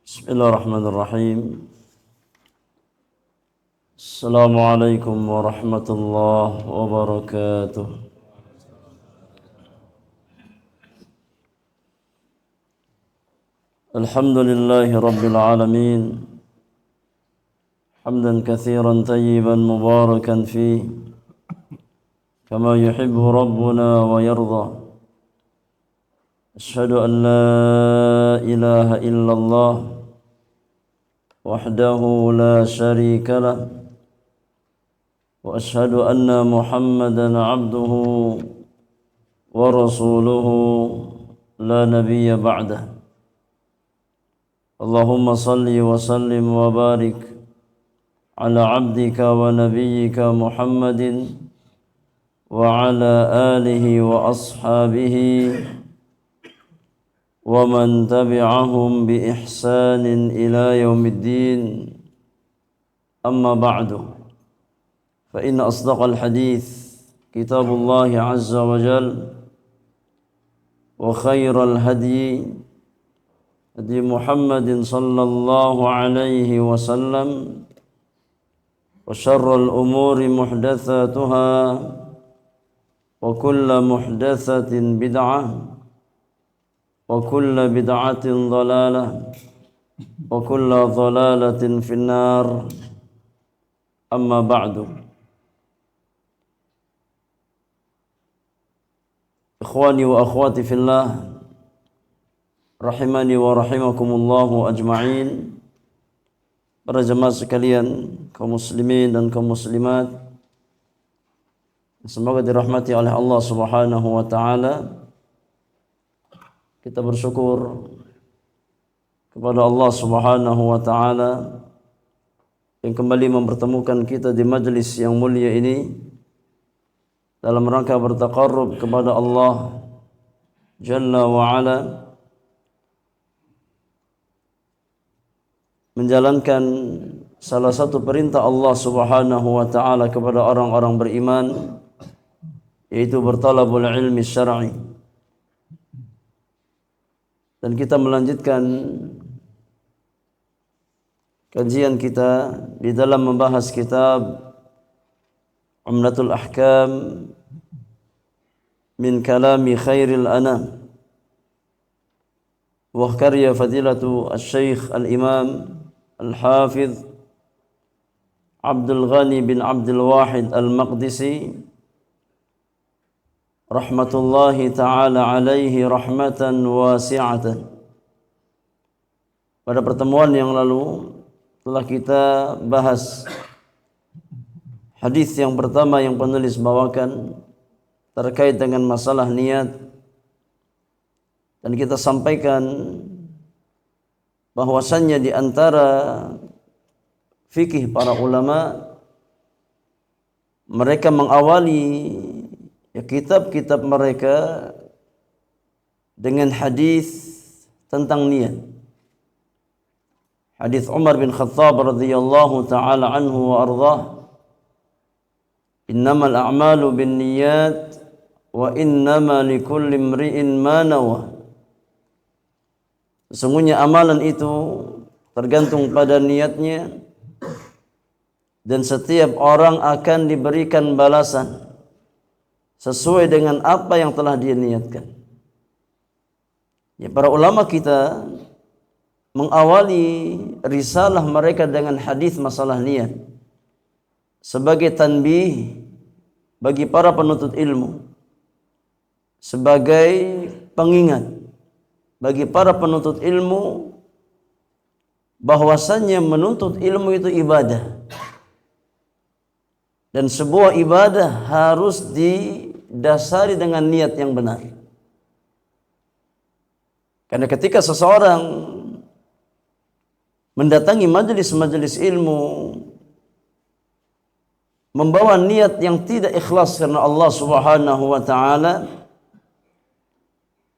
Bismillahirrahmanirrahim. Assalamualaikum warahmatullahi wabarakatuh. Alhamdulillahi rabbil alamin. Hamdan katsiran tayyiban mubarakan fihi kama yuhibbu rabbuna wa yarda. Asyhadu an la ilaha illallah wahdahu la syarika lah wa asyhadu anna Muhammadan abduhu wa rasuluhu la nabiyya ba'dah. Allahumma salli wa sallim wa barik ala abdika wa nabiyyika Muhammadin wa ala alihi wa ashabihi wa man tabi'ahum bi ihsanin ila yaumiddin. Amma ba'du, fa inna asdaqal hadith kitabullah azza wa jal wa khairal hadi hadi Muhammadin sallallahu alaihi wasallam wa syarrul umuri muhdatsatuha wa kullu muhdatsatin bid'ah wa kullu bid'atin dhalalah wa kullu dhalalatin finnar. Amma ba'du. Ikhwani wa akhwati fillah, rahimani wa rahimakumullahu ajma'in. Para jemaah sekalian, kaum muslimin dan kaum muslimat, semoga dirahmati oleh Allah Subhanahu wa taala. Kita bersyukur kepada Allah Subhanahu wa taala yang kembali mempertemukan kita di majlis yang mulia ini dalam rangka bertaqarrub kepada Allah Jalla wa Ala, menjalankan salah satu perintah Allah Subhanahu wa taala kepada orang-orang beriman, yaitu bertalabul ilmi syar'i. Dan kita melanjutkan kajian kita di dalam membahas kitab Umdatul Ahkam min kalami khairil anam, wa karya fadilatu al-Syekh al-Imam al-Hafidh Abdul Ghani bin Abdul Wahid al-Maqdisi rahmatullahi ta'ala alaihi rahmatan wasi'atan. Pada pertemuan yang lalu telah kita bahas hadis yang pertama yang penulis bawakan terkait dengan masalah niat, dan kita sampaikan bahwasannya di antara fikih para ulama, mereka mengawali kitab-kitab mereka dengan hadis tentang niat. Hadis Umar bin Khattab radhiyallahu taala anhu wa ardhah, innamal a'malu binniyat wa innama likulli imri'in ma nawa. Sesungguhnya amalan itu tergantung pada niatnya, dan setiap orang akan diberikan balasan sesuai dengan apa yang telah dia niatkan. Ya, para ulama kita mengawali risalah mereka dengan hadis masalah niat sebagai tanbih bagi para penuntut ilmu, sebagai pengingat bagi para penuntut ilmu bahwasannya menuntut ilmu itu ibadah, dan sebuah ibadah harus didasari dengan niat yang benar. Karena ketika seseorang mendatangi majelis-majelis ilmu membawa niat yang tidak ikhlas karena Allah Subhanahu wa taala,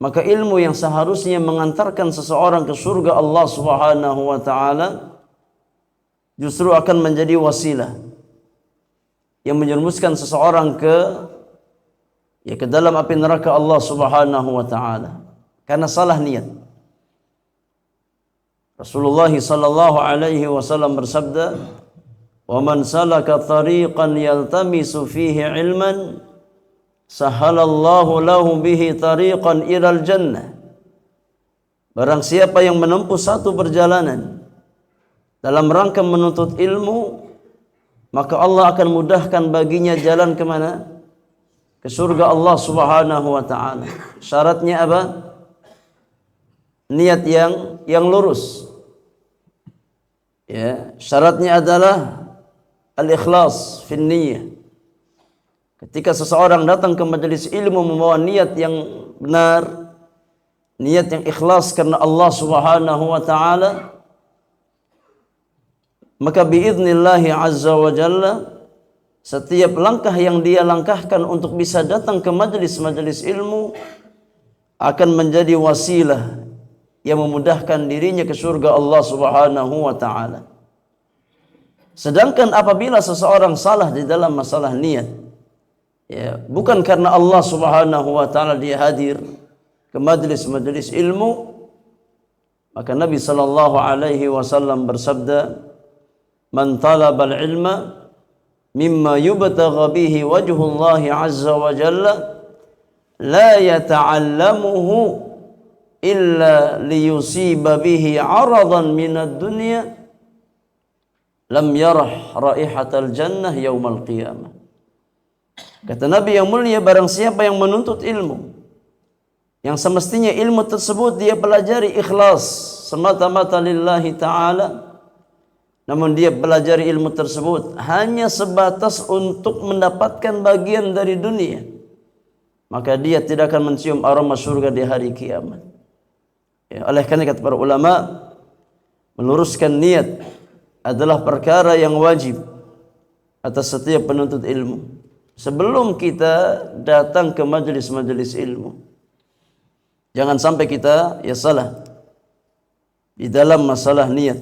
maka ilmu yang seharusnya mengantarkan seseorang ke surga Allah Subhanahu wa taala justru akan menjadi wasilah yang menjerumuskan seseorang ke dalam api neraka Allah Subhanahu wa taala. karena salah niat. Rasulullah sallallahu alaihi wasallam bersabda, "Wa man salaka tariqan yaltamisu fihi ilman, sahalallahu lahu bihi tariqan ilal jannah." Barang siapa yang menempuh satu perjalanan dalam rangka menuntut ilmu, maka Allah akan mudahkan baginya jalan kemana? Ke surga Allah subhanahu wa ta'ala. Syaratnya apa? Niat yang lurus. Ya, syaratnya adalah al-ikhlas fin niyyah. Ketika seseorang datang ke majelis ilmu membawa niat yang benar, niat yang ikhlas karena Allah subhanahu wa ta'ala, maka biidnillahi azza wa jalla, setiap langkah yang dia langkahkan untuk bisa datang ke majelis-majelis ilmu akan menjadi wasilah yang memudahkan dirinya ke surga Allah subhanahu wa ta'ala. Sedangkan apabila seseorang salah di dalam masalah niat, ya, bukan karena Allah subhanahu wa ta'ala dia hadir ke majelis-majelis ilmu, maka Nabi sallallahu alaihi wasallam bersabda, "Man talabal ilma mimma yubtagha bihi wajhullahi azza wa jalla la yata'allamuhu illa liyusiba bihi 'aradan minad dunya lam yarah raihatal jannah yaumal qiyamah." Kata Nabi yang mulia, barang siapa yang menuntut ilmu yang semestinya ilmu tersebut dia pelajari ikhlas semata-mata lillahi ta'ala, namun dia pelajari ilmu tersebut hanya sebatas untuk mendapatkan bagian dari dunia, maka dia tidak akan mencium aroma surga di hari kiamat. Ya, oleh karena kata para ulama, meluruskan niat adalah perkara yang wajib atas setiap penuntut ilmu sebelum kita datang ke majelis-majelis ilmu. Jangan sampai kita salah di dalam masalah niat,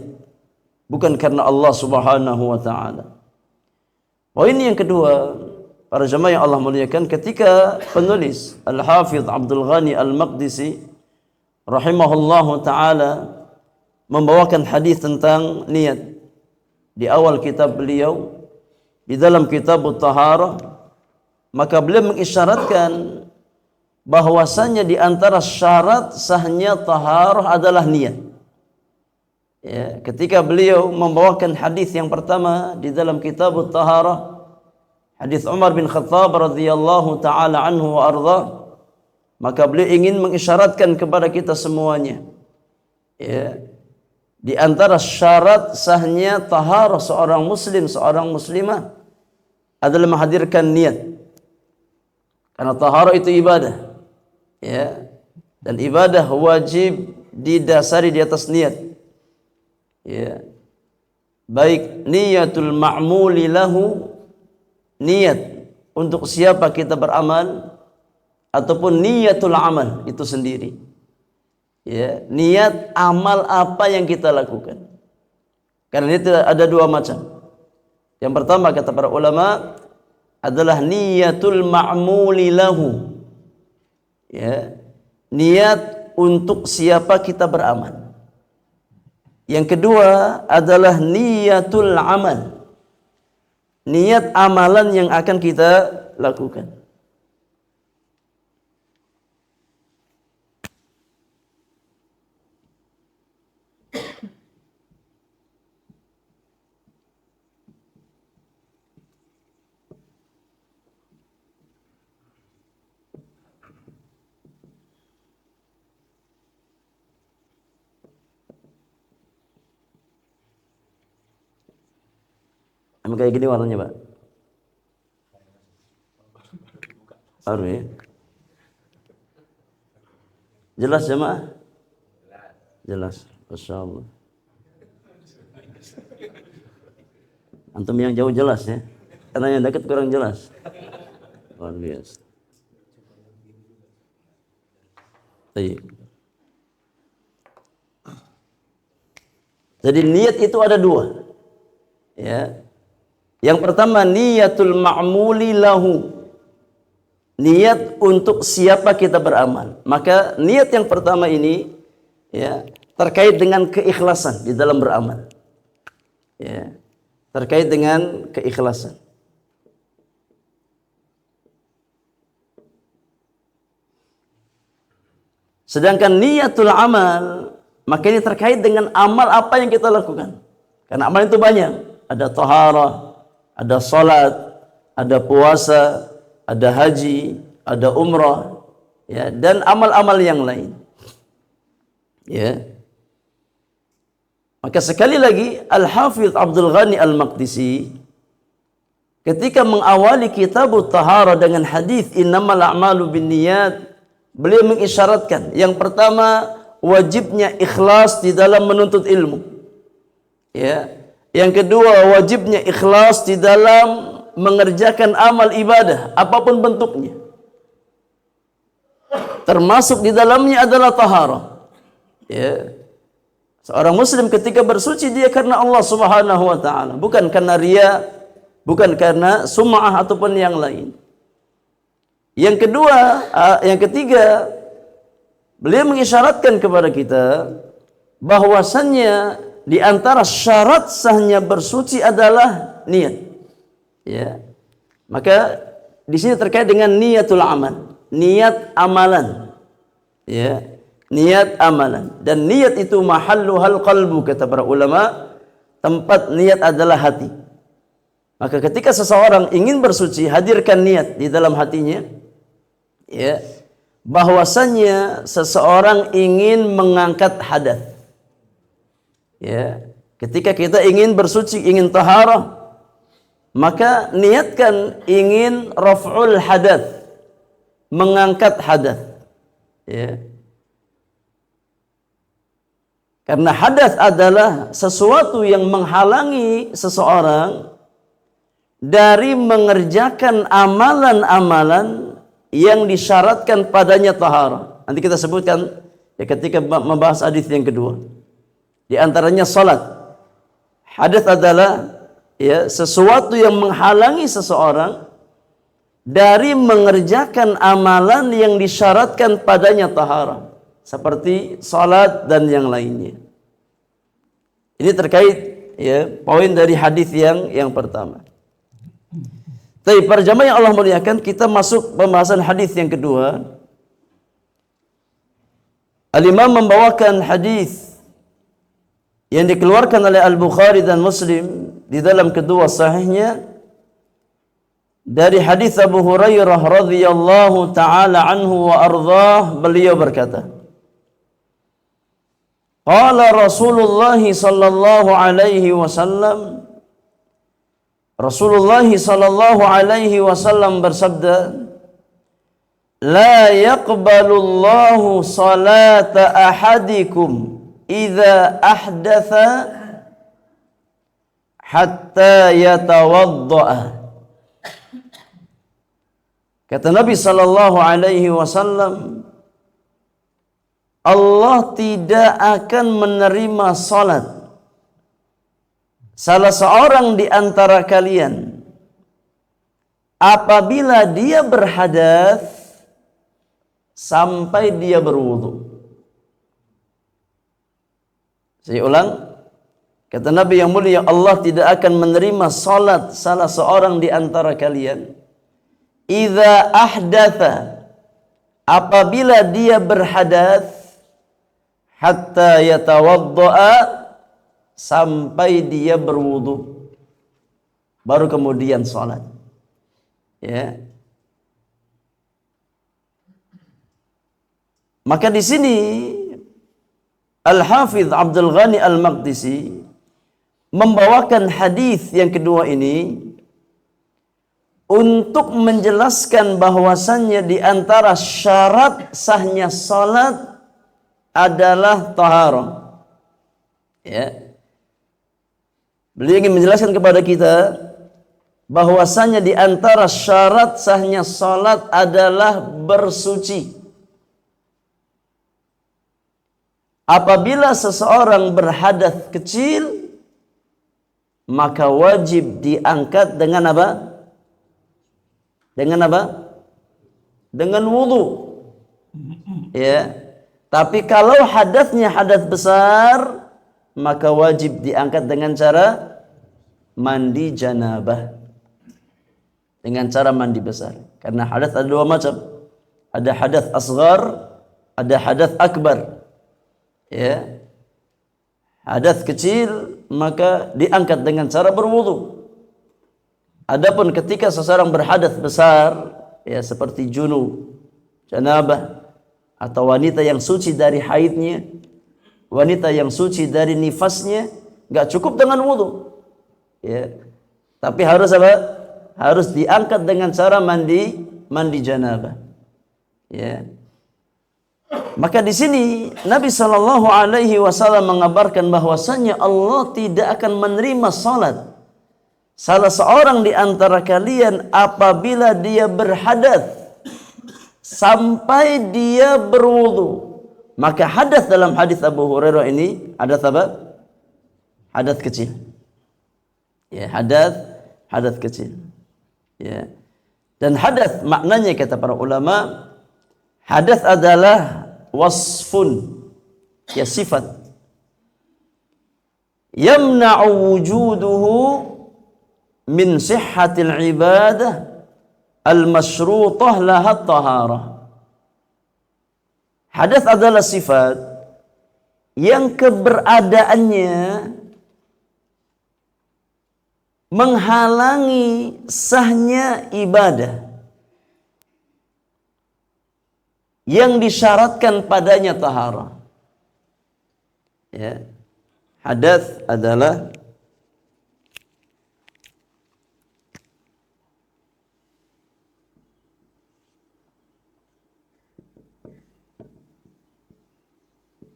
bukan karena Allah subhanahu wa ta'ala. Poin yang kedua, para jemaah yang Allah muliakan, ketika penulis Al-Hafidh Abdul Ghani Al-Maqdisi rahimahullahu ta'ala membawakan hadis tentang niat di awal kitab beliau, di dalam kitab At-Taharah, maka beliau mengisyaratkan bahwasanya di antara syarat sahnya taharah adalah niat. Ya, ketika beliau membawakan hadis yang pertama di dalam kitab At-Taharah, hadis Umar bin Khattab radhiyallahu taala anhu wa arda, maka beliau ingin mengisyaratkan kepada kita semuanya, ya, di antara syarat sahnya taharah seorang muslim, seorang muslimah adalah menghadirkan niat. Karena taharah itu ibadah. Ya, dan ibadah wajib didasari di atas niat. Ya, baik niyatul ma'muli lahu, niat untuk siapa kita beramal, ataupun niyatul amal itu sendiri. Ya, niat amal apa yang kita lakukan. Karena itu ada dua macam. Yang pertama kata para ulama adalah niyatul ma'muli lahu. Ya, niat untuk siapa kita beramal. Yang kedua adalah niyatul amal, niat amalan yang akan kita lakukan. Emang kayak gini warnanya, Pak? Baru ya? Jelas jemaah? Jelas. Masya Allah. Antum yang jauh jelas ya? Karena yang dekat kurang jelas. Luar biasa. Baik. Jadi niat itu ada dua. Ya. Yang pertama niyatul ma'muli lahu, niat untuk siapa kita beramal. Maka niat yang pertama ini ya terkait dengan keikhlasan di dalam beramal. Ya, terkait dengan keikhlasan. Sedangkan niatul amal, maka ini terkait dengan amal apa yang kita lakukan. Karena amal itu banyak. Ada taharah, ada salat, ada puasa, ada haji, ada umrah, ya, dan amal-amal yang lain. Ya. Maka sekali lagi Al-Hafidh Abdul Ghani Al-Maqdisi ketika mengawali kitab Taharah dengan hadis innamal a'malu binniyat, beliau mengisyaratkan yang pertama wajibnya ikhlas di dalam menuntut ilmu. Ya. Yang kedua wajibnya ikhlas di dalam mengerjakan amal ibadah apapun bentuknya. Termasuk di dalamnya adalah taharah. Ya. Seorang muslim ketika bersuci dia karena Allah Subhanahu wa taala, bukan karena riya, bukan karena sum'ah ataupun yang lain. Yang kedua, yang ketiga, beliau mengisyaratkan kepada kita bahwasannya di antara syarat sahnya bersuci adalah niat. Ya. Maka di sini terkait dengan niatul amal, niat amalan. Ya. Niat amalan, dan niat itu mahalluhal qalbu, kata para ulama, tempat niat adalah hati. Maka ketika seseorang ingin bersuci, hadirkan niat di dalam hatinya, ya, bahwasannya seseorang ingin mengangkat hadas. Ya, ketika kita ingin bersuci, ingin taharah, maka niatkan ingin raf'ul hadas, mengangkat hadas. Ya. Karena hadas adalah sesuatu yang menghalangi seseorang dari mengerjakan amalan-amalan yang disyaratkan padanya taharah. Nanti kita sebutkan ya ketika membahas hadis yang kedua. Di antaranya salat. Hadas adalah ya sesuatu yang menghalangi seseorang dari mengerjakan amalan yang disyaratkan padanya taharah, seperti salat dan yang lainnya. Ini terkait ya poin dari hadis yang pertama. Tapi para jamaah yang Allah muliakan, kita masuk pembahasan hadis yang kedua. Al-Imam membawakan hadis yang dikeluarkan oleh Al-Bukhari dan Muslim di dalam kedua sahihnya dari hadis Abu Hurairah radhiyallahu taala anhu wa ardhah, beliau berkata, qala Rasulullah sallallahu alaihi wasallam, Rasulullah sallallahu alaihi wasallam bersabda, la yaqbalu Allahu salata ahadikum idza ahdatha hatta yatawaddaa. Kata Nabi sallallahu alaihi wasallam, Allah tidak akan menerima salat salah seorang di antara kalian apabila dia berhadas sampai dia berwudu. Saya ulang, kata Nabi yang mulia, Allah tidak akan menerima salat salah seorang di antara kalian idza ahdatha, apabila dia berhadas, hatta yatawaddaa, sampai dia berwudu, baru kemudian salat. Ya. Maka di sini Al-Hafidh Abdul Ghani Al-Maqdisi membawakan hadis yang kedua ini untuk menjelaskan bahwasannya di antara syarat sahnya salat adalah taharah. Ya. Beliau ingin menjelaskan kepada kita bahwasanya di antara syarat sahnya salat adalah bersuci. Apabila seseorang berhadas kecil, maka wajib diangkat dengan apa? Dengan apa? dengan wudu. Ya. Tapi kalau hadatsnya hadas besar, maka wajib diangkat dengan cara mandi janabah. Dengan cara mandi besar. Karena hadas ada dua macam. Ada hadas asghar, ada hadas akbar. Ya. Hadas kecil maka diangkat dengan cara berwudu. Adapun ketika seseorang berhadas besar, ya seperti junub, janabah, atau wanita yang suci dari haidnya, wanita yang suci dari nifasnya, nggak cukup dengan wudu, ya. Tapi harus apa? Harus diangkat dengan cara mandi janabah, ya. Maka di sini Nabi Shallallahu Alaihi Wasallam mengabarkan bahwasannya Allah tidak akan menerima salat salah seorang di antara kalian apabila dia berhadas sampai dia berwudu. Maka hadas dalam hadis Abu Hurairah ini hadas apa? Hadas kecil. Ya, hadas kecil. Ya. Dan hadas maknanya kata para ulama, hadas adalah wasfun, ya sifat. Yamna'u wujuduhu min sihhatil ibadah al-masyrutah laha taharah. Hadas adalah sifat yang keberadaannya menghalangi sahnya ibadah yang disyaratkan padanya taharah. Ya. Hadas adalah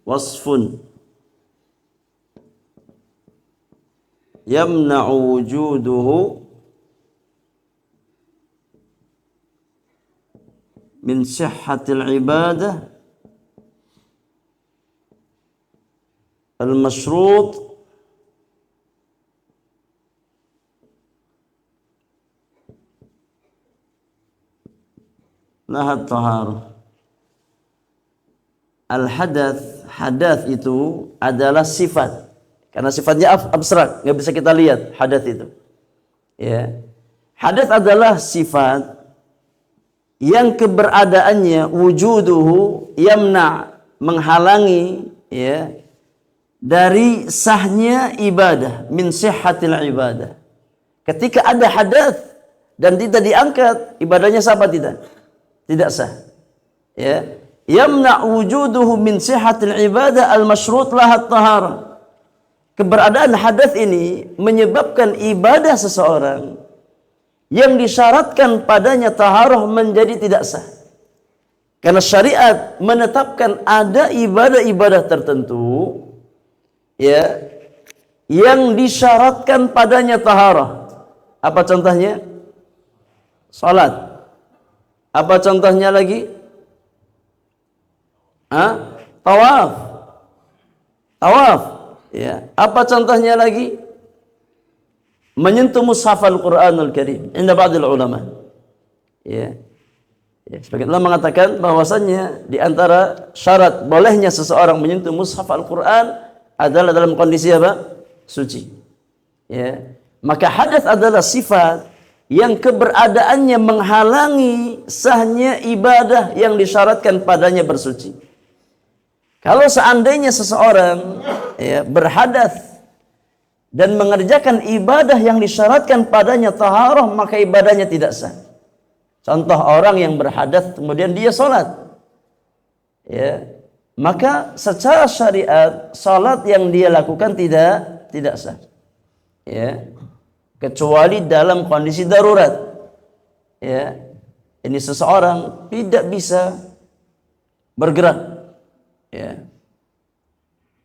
wasfun yamna'u wujuduhu min sihhatil ibadah al-masyrut laha taharah. Al-hadath, hadas itu adalah sifat. Karena sifatnya abstrak, nggak bisa kita lihat hadas itu. Ya. Hadas adalah sifat yang keberadaannya wujuduhu yamna, menghalangi, ya, dari sahnya ibadah, min sihhatil ibadah. Ketika ada hadas dan tidak diangkat, ibadahnya sah apa tidak? Tidak sah. Ya. Yamna wujuduhu min sihhatil ibadah al-masyrut laha taharah. Keberadaan hadas ini menyebabkan ibadah seseorang yang disyaratkan padanya taharah menjadi tidak sah. Karena syariat menetapkan ada ibadah-ibadah tertentu, ya, yang disyaratkan padanya taharah. Apa contohnya? Salat. Apa contohnya lagi? Tawaf. Tawaf. Ya. Apa contohnya lagi? Menyentuh mushaf Al-Quranul Karim. Inda ba'dil ulama. Ya. Ya. Sebagian ulama mengatakan bahwasannya di antara syarat bolehnya seseorang menyentuh mushaf Al-Quran adalah dalam kondisi apa? Suci. Ya. Maka hadas adalah sifat yang keberadaannya menghalangi sahnya ibadah yang disyaratkan padanya bersuci. Kalau seandainya seseorang, ya, berhadas dan mengerjakan ibadah yang disyaratkan padanya taharah, maka ibadahnya tidak sah. Contoh orang yang berhadas kemudian dia salat, ya, maka secara syariat salat yang dia lakukan tidak sah, ya, kecuali dalam kondisi darurat. Ya, ini seseorang tidak bisa bergerak. Ya,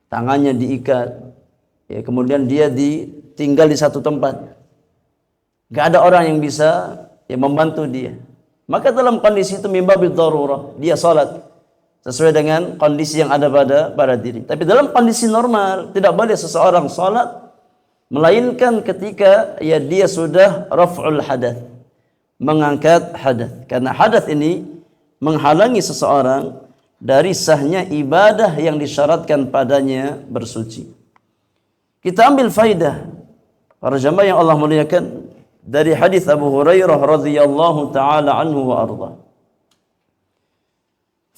tangannya diikat, ya, kemudian dia ditinggal di satu tempat, gak ada orang yang bisa, ya, membantu dia. Maka dalam kondisi itu mimbabil darurah, dia salat sesuai dengan kondisi yang ada pada diri. Tapi dalam kondisi normal tidak boleh seseorang salat melainkan ketika, ya, dia sudah raf'ul hadath, mengangkat hadath. Karena hadath ini menghalangi seseorang dari sahnya ibadah yang disyaratkan padanya bersuci. Kita ambil faidah para jamaah yang Allah muliakan dari hadis Abu Hurairah radhiyallahu taala anhu wa arda.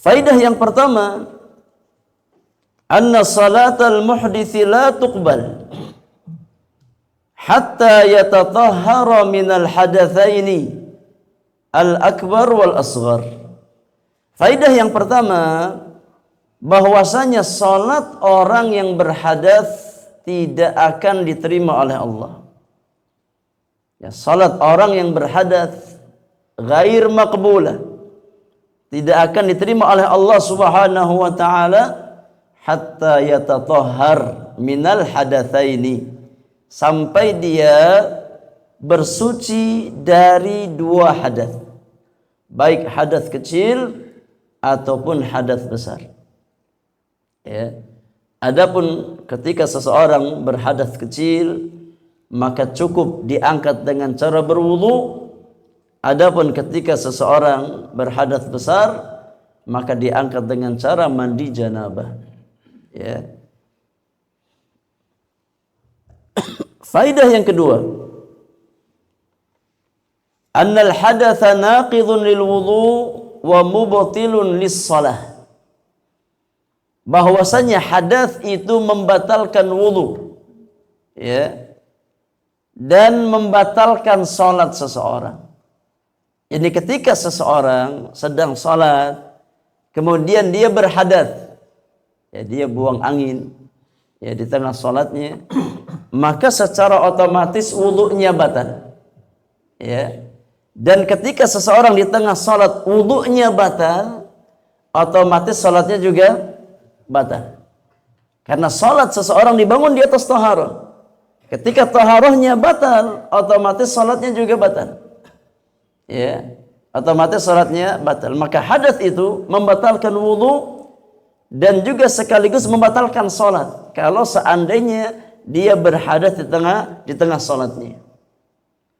Faidah yang pertama, anna salatal muhdits la tuqbal hatta yatatahhara minal hadatsaini al-akbar wal asghar. Faidah yang pertama, bahwasanya salat orang yang berhadas tidak akan diterima oleh Allah. Ya, salat orang yang berhadas ghair maqbulah, tidak akan diterima oleh Allah Subhanahu wa taala hatta yatatahhar minal hadatsaini, sampai dia bersuci dari dua hadas, baik hadas kecil ataupun hadas besar. Ya. Adapun ketika seseorang berhadas kecil, maka cukup diangkat dengan cara berwudu. Adapun ketika seseorang berhadas besar, maka diangkat dengan cara mandi janabah. Ya. Faidah yang kedua, annal hadatsa naqidun lil wudu wa mubtilun lis shalah. Bahwasanya hadas itu membatalkan wudu, ya, dan membatalkan salat seseorang. Jadi ketika seseorang sedang salat, kemudian dia berhadas, ya, dia buang angin, ya, di tengah salatnya, maka secara otomatis wudunya batal. Ya. Dan ketika seseorang di tengah salat wudunya batal, otomatis salatnya juga batal. Karena salat seseorang dibangun di atas taharah. Ketika taharahnya batal, otomatis salatnya juga batal. Ya, otomatis salatnya batal. Maka hadas itu membatalkan wudu dan juga sekaligus membatalkan salat. Kalau seandainya dia berhadas di tengah salatnya.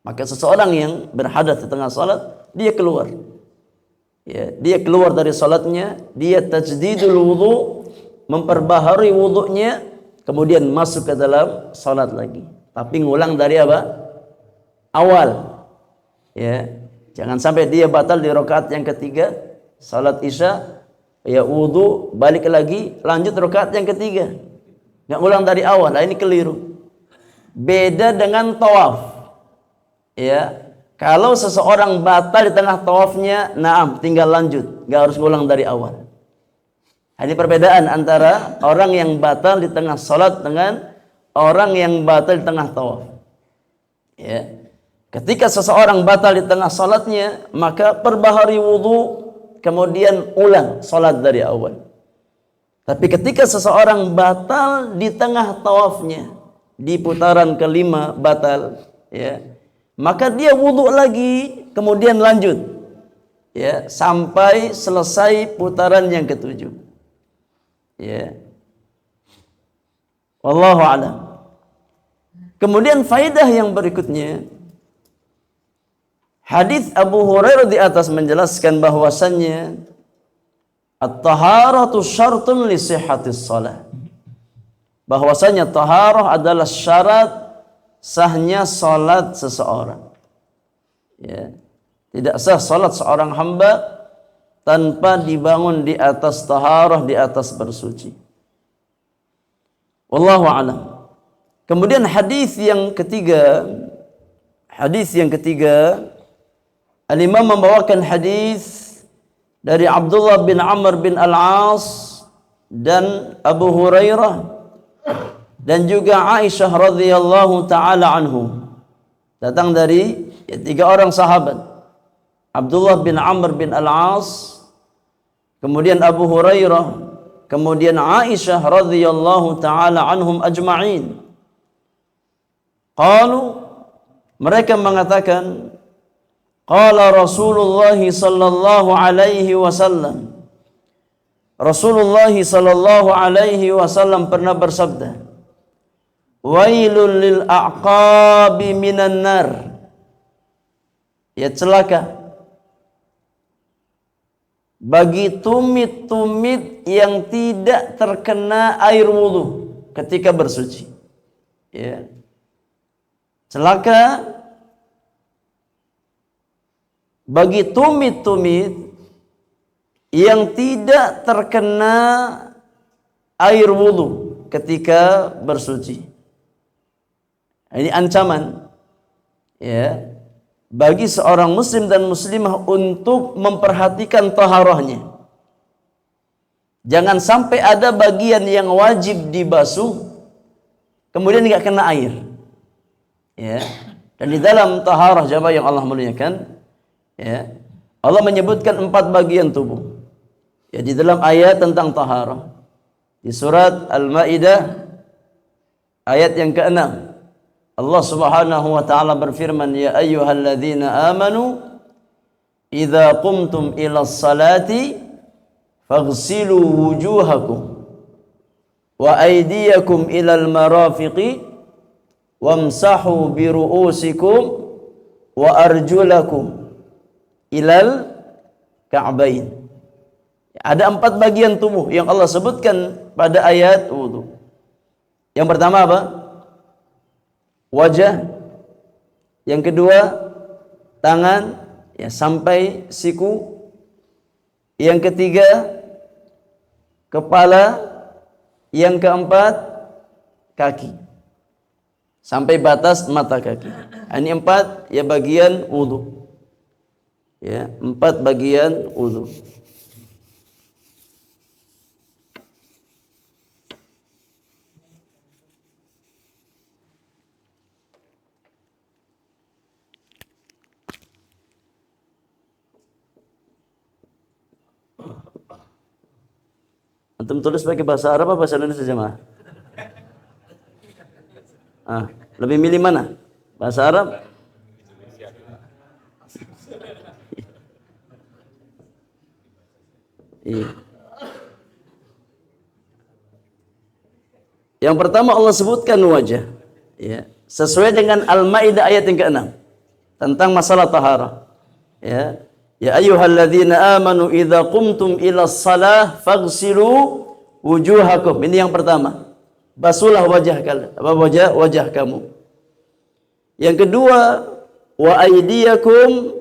Maka seseorang yang berhadas di tengah salat, dia keluar. Ya, dia keluar dari salatnya, dia tajdidul wudu, memperbaharui wudunya, kemudian masuk ke dalam salat lagi. Tapi ngulang dari apa? Awal. Ya, jangan sampai dia batal di rakaat yang ketiga, salat Isya, ya wudu, balik lagi, lanjut rakaat yang ketiga. Nggak ulang dari awal. Nah, ini keliru. Beda dengan tawaf. Ya, kalau seseorang batal di tengah tawafnya, naam, tinggal lanjut, nggak harus ngulang dari awal. Ini perbedaan antara orang yang batal di tengah salat dengan orang yang batal di tengah tawaf. Ya. Ketika seseorang batal di tengah salatnya, maka perbaharui wudu, kemudian ulang salat dari awal. Tapi ketika seseorang batal di tengah tawafnya, di putaran kelima batal, ya, maka dia wudu lagi, kemudian lanjut, ya, sampai selesai putaran yang ketujuh. Ya. Wallahu a'lam. Kemudian faidah yang berikutnya, hadis Abu Hurairah di atas menjelaskan bahwasannya at-taharatu syartun li sihhatis shalah. Bahwasanya taharah adalah syarat sahnya salat seseorang. Ya. Tidak sah salat seorang hamba tanpa dibangun di atas taharah, di atas bersuci. Wallahu a'lam. Kemudian hadis yang ketiga, Al-Imam membawakan hadis dari Abdullah bin Amr bin Al-As dan Abu Hurairah dan juga Aisyah radhiyallahu taala anhum. Datang dari tiga orang sahabat. Abdullah bin Amr bin Al-As, kemudian Abu Hurairah, kemudian Aisyah radhiyallahu taala anhum ajma'in. Qalu, mereka mengatakan, qala Rasulullah sallallahu alaihi wasallam. Rasulullah sallallahu alaihi wasallam pernah bersabda, wailul lil a'qabi minan nar. Ya, celaka bagi tumit-tumit yang tidak terkena air wudu ketika bersuci. Ya. Celaka bagi tumit-tumit yang tidak terkena air wudu ketika bersuci. Ini ancaman, ya, bagi seorang muslim dan muslimah untuk memperhatikan taharahnya. Jangan sampai ada bagian yang wajib dibasuh kemudian nggak kena air. Ya. Dan di dalam taharah jamaah yang Allah muliakan, ya, Allah menyebutkan 4 bagian tubuh. Ya, di dalam ayat tentang taharah. Di surat Al-Maidah ayat yang ke-6. Allah Subhanahu wa taala berfirman, "Ya ayyuhalladzina amanu idza qumtum ilas salati faghsilu wujuhakum wa aydiyakum ilal marafiqi wamsahu bi ru'usikum wa arjulakum ilal ka'bain." Ada 4 bagian tubuh yang Allah sebutkan pada ayat wudu. Yang pertama apa? Wajah. Yang kedua, tangan, ya, sampai siku. Yang ketiga, kepala. Yang keempat, kaki, sampai batas mata kaki. Ini 4 ya bagian wudu. Ya, 4 bagian wudu. Antum tulis pakai bahasa Arab apa bahasa Indonesia jemaah? Lebih milih mana? Bahasa Arab? Iya. Yang pertama Allah sebutkan wajah, ya, sesuai dengan Al-Maidah ayat yang ke-6 tentang masalah taharah. Ya. Ya ayyuhalladzina amanu idza qumtum ilas salah faghsilu wujuhakum. Ini yang pertama. Basuhlah wajah kalian, wajah kamu. Yang kedua, wa aydiyakum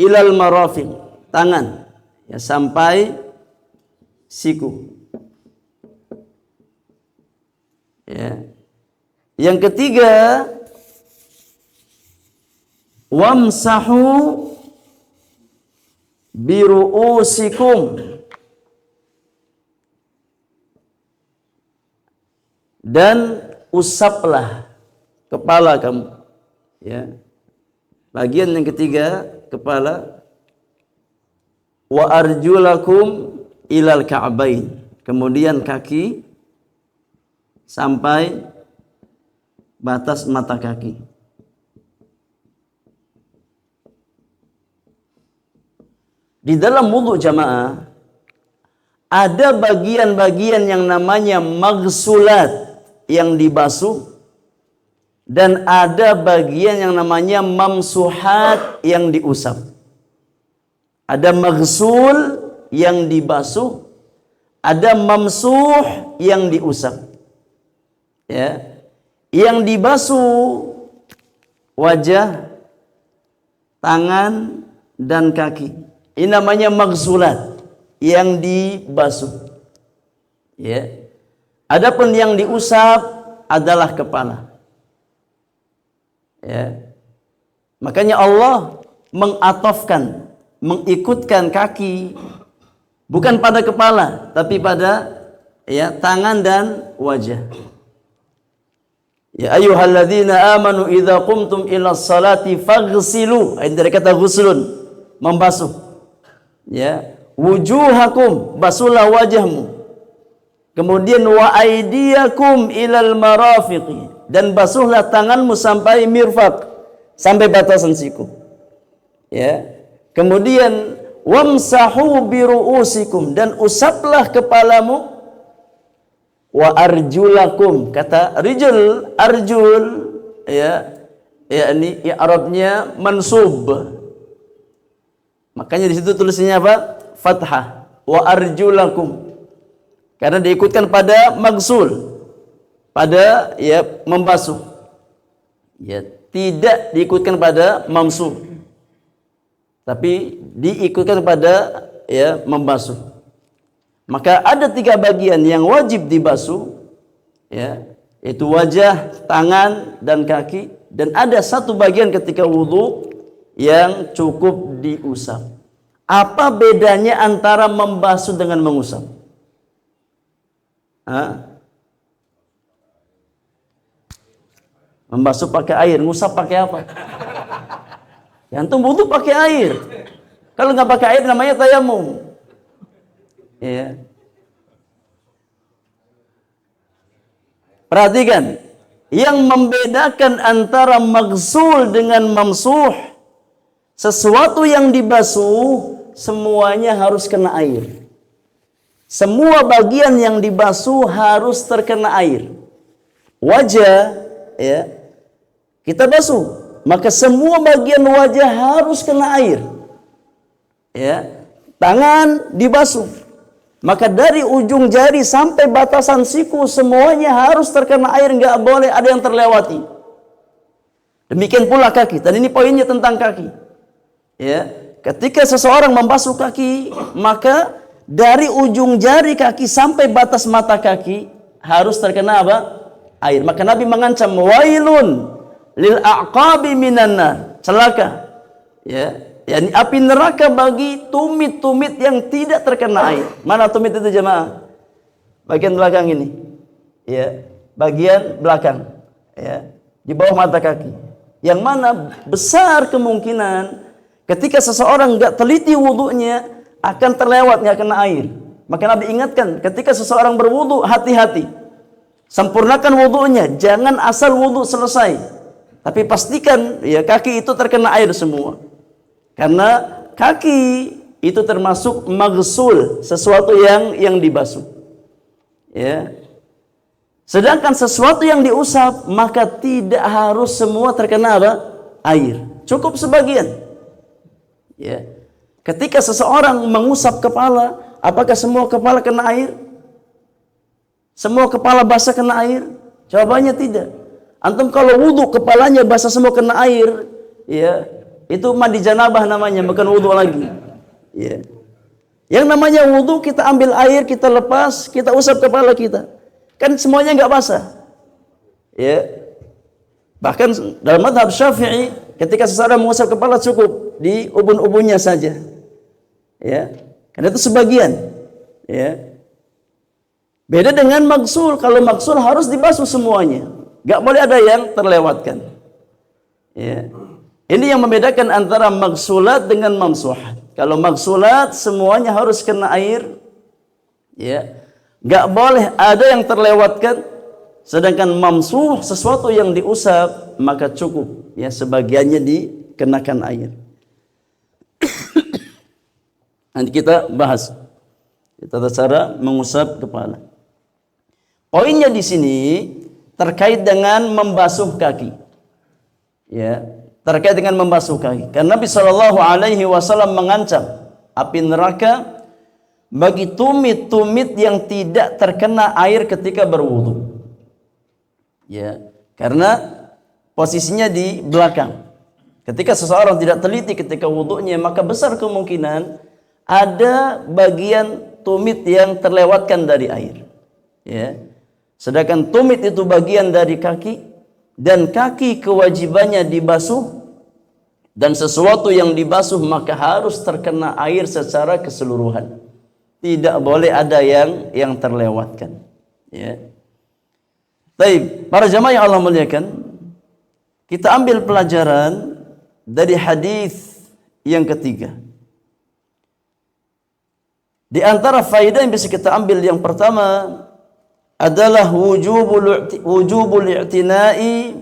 ilal marafiq, tangan, ya, sampai siku. Ya. Yang ketiga, wamsahu biru'usikum, dan usaplah kepala kamu. Ya. Bagian yang ketiga, kepala. Wa arjulakum ilal ka'bain, kemudian kaki sampai batas mata kaki. Di dalam wudu jamaah ada bagian-bagian yang namanya maghsulat yang dibasuh, dan ada bagian yang namanya mamsuhat yang diusap. Ada maghsul yang dibasuh, ada mamsuh yang diusap. Ya. Yang dibasuh wajah, tangan, dan kaki. Ini namanya maghsulat yang dibasuh. Ya. Adapun yang diusap adalah kepala. Ya. Makanya Allah mengatofkan, mengikutkan kaki bukan pada kepala, tapi pada, ya, tangan dan wajah. Ya ayyuhalladzina amanu idza qumtum ilas salati faghsilu. Ini dari kata ghuslun, membasuh. Ya, wujuhakum, basuhlah wajahmu. Kemudian wa aydiyakum ilal marafiqi, dan basuhlah tanganmu sampai mirfaq, sampai batasan siku. Ya. Kemudian wamsahu biru'usikum, dan usaplah kepalamu. Wa arjulakum, kata rijul, arjul, ya, yakni ya Arabnya mansub. Makanya di situ tulisannya apa? fathah, wa arjulakum. Karena diikutkan pada maghsul, pada ya membasuh. Ya, tidak diikutkan pada mamsuh. Tapi diikutkan pada ya membasuh. Maka ada 3 bagian yang wajib dibasuh, ya, yaitu wajah, tangan, dan kaki. Dan ada 1 bagian ketika wudu yang cukup diusap. Apa bedanya antara membasuh dengan mengusap? Membasuh pakai air, ngusap pakai apa? Ya, antum wudu pakai air. Kalau nggak pakai air namanya tayamum. Ya. Perhatikan, yang membedakan antara maghsul dengan mamsuh, sesuatu yang dibasuh semuanya harus kena air. Semua bagian yang dibasuh harus terkena air. Wajah, ya, kita basuh, maka semua bagian wajah harus kena air. Ya, tangan dibasuh, maka dari ujung jari sampai batasan siku semuanya harus terkena air, nggak boleh ada yang terlewati. Demikian pula kaki. Dan ini poinnya tentang kaki. Ya, ketika seseorang membasuh kaki, maka dari ujung jari kaki sampai batas mata kaki harus terkena apa? Air. Maka Nabi mengancam, wailun lil aqabi minan nar, celaka. Ya, yakni api neraka bagi tumit-tumit yang tidak terkena air. Mana tumit itu jemaah? Bagian belakang ini. Ya, bagian belakang. Ya, di bawah mata kaki. Yang mana besar kemungkinan ketika seseorang enggak teliti wudunya akan terlewat, nggak kena air. Maka Nabi ingatkan, ketika seseorang berwudu, hati-hati. Sempurnakan wudunya, jangan asal wudu selesai. Tapi pastikan ya kaki itu terkena air semua. Karena kaki itu termasuk maghsul, sesuatu yang dibasuh. Ya. Sedangkan sesuatu yang diusap, maka tidak harus semua terkena apa? Air. Cukup sebagian. Ya. Ketika seseorang mengusap kepala, apakah semua kepala kena air? Semua kepala basah kena air? Jawabannya tidak. Antum kalau wudu kepalanya basah semua kena air, ya, itu mandi janabah namanya, bukan wudu lagi. Ya. Yang namanya wudu, kita ambil air, kita lepas, kita usap kepala kita. Kan semuanya nggak basah. Ya. Bahkan dalam mazhab Syafi'i, ketika seseorang mengusap kepala cukup di ubun-ubunnya saja. Ya, karena itu sebagian. Ya. Beda dengan maghsul. Kalau maghsul harus dibasuh semuanya, nggak boleh ada yang terlewatkan. Ya. Ini yang membedakan antara maghsulat dengan mamsuhat. Kalau maghsulat semuanya harus kena air, ya, nggak boleh ada yang terlewatkan. Sedangkan mamsuh, sesuatu yang diusap, maka cukup, ya, sebagiannya dikenakan air. Nanti kita bahas tata cara mengusap kepala. Poinnya di sini terkait dengan membasuh kaki. Ya, terkait dengan membasuh kaki. Karena Nabi Shallallahu Alaihi Wasallam mengancam api neraka bagi tumit-tumit yang tidak terkena air ketika berwudu. Ya, karena posisinya di belakang. Ketika seseorang tidak teliti ketika wudunya, maka besar kemungkinan ada bagian tumit yang terlewatkan dari air. Ya. Sedangkan tumit itu bagian dari kaki, dan kaki kewajibannya dibasuh, dan sesuatu yang dibasuh maka harus terkena air secara keseluruhan. Tidak boleh ada yang terlewatkan. Ya. Baik, para jamaah yang Allah muliakan, kita ambil pelajaran dari hadis yang ketiga. Di antara faedah yang bisa kita ambil yang pertama adalah wujubul i'tina'i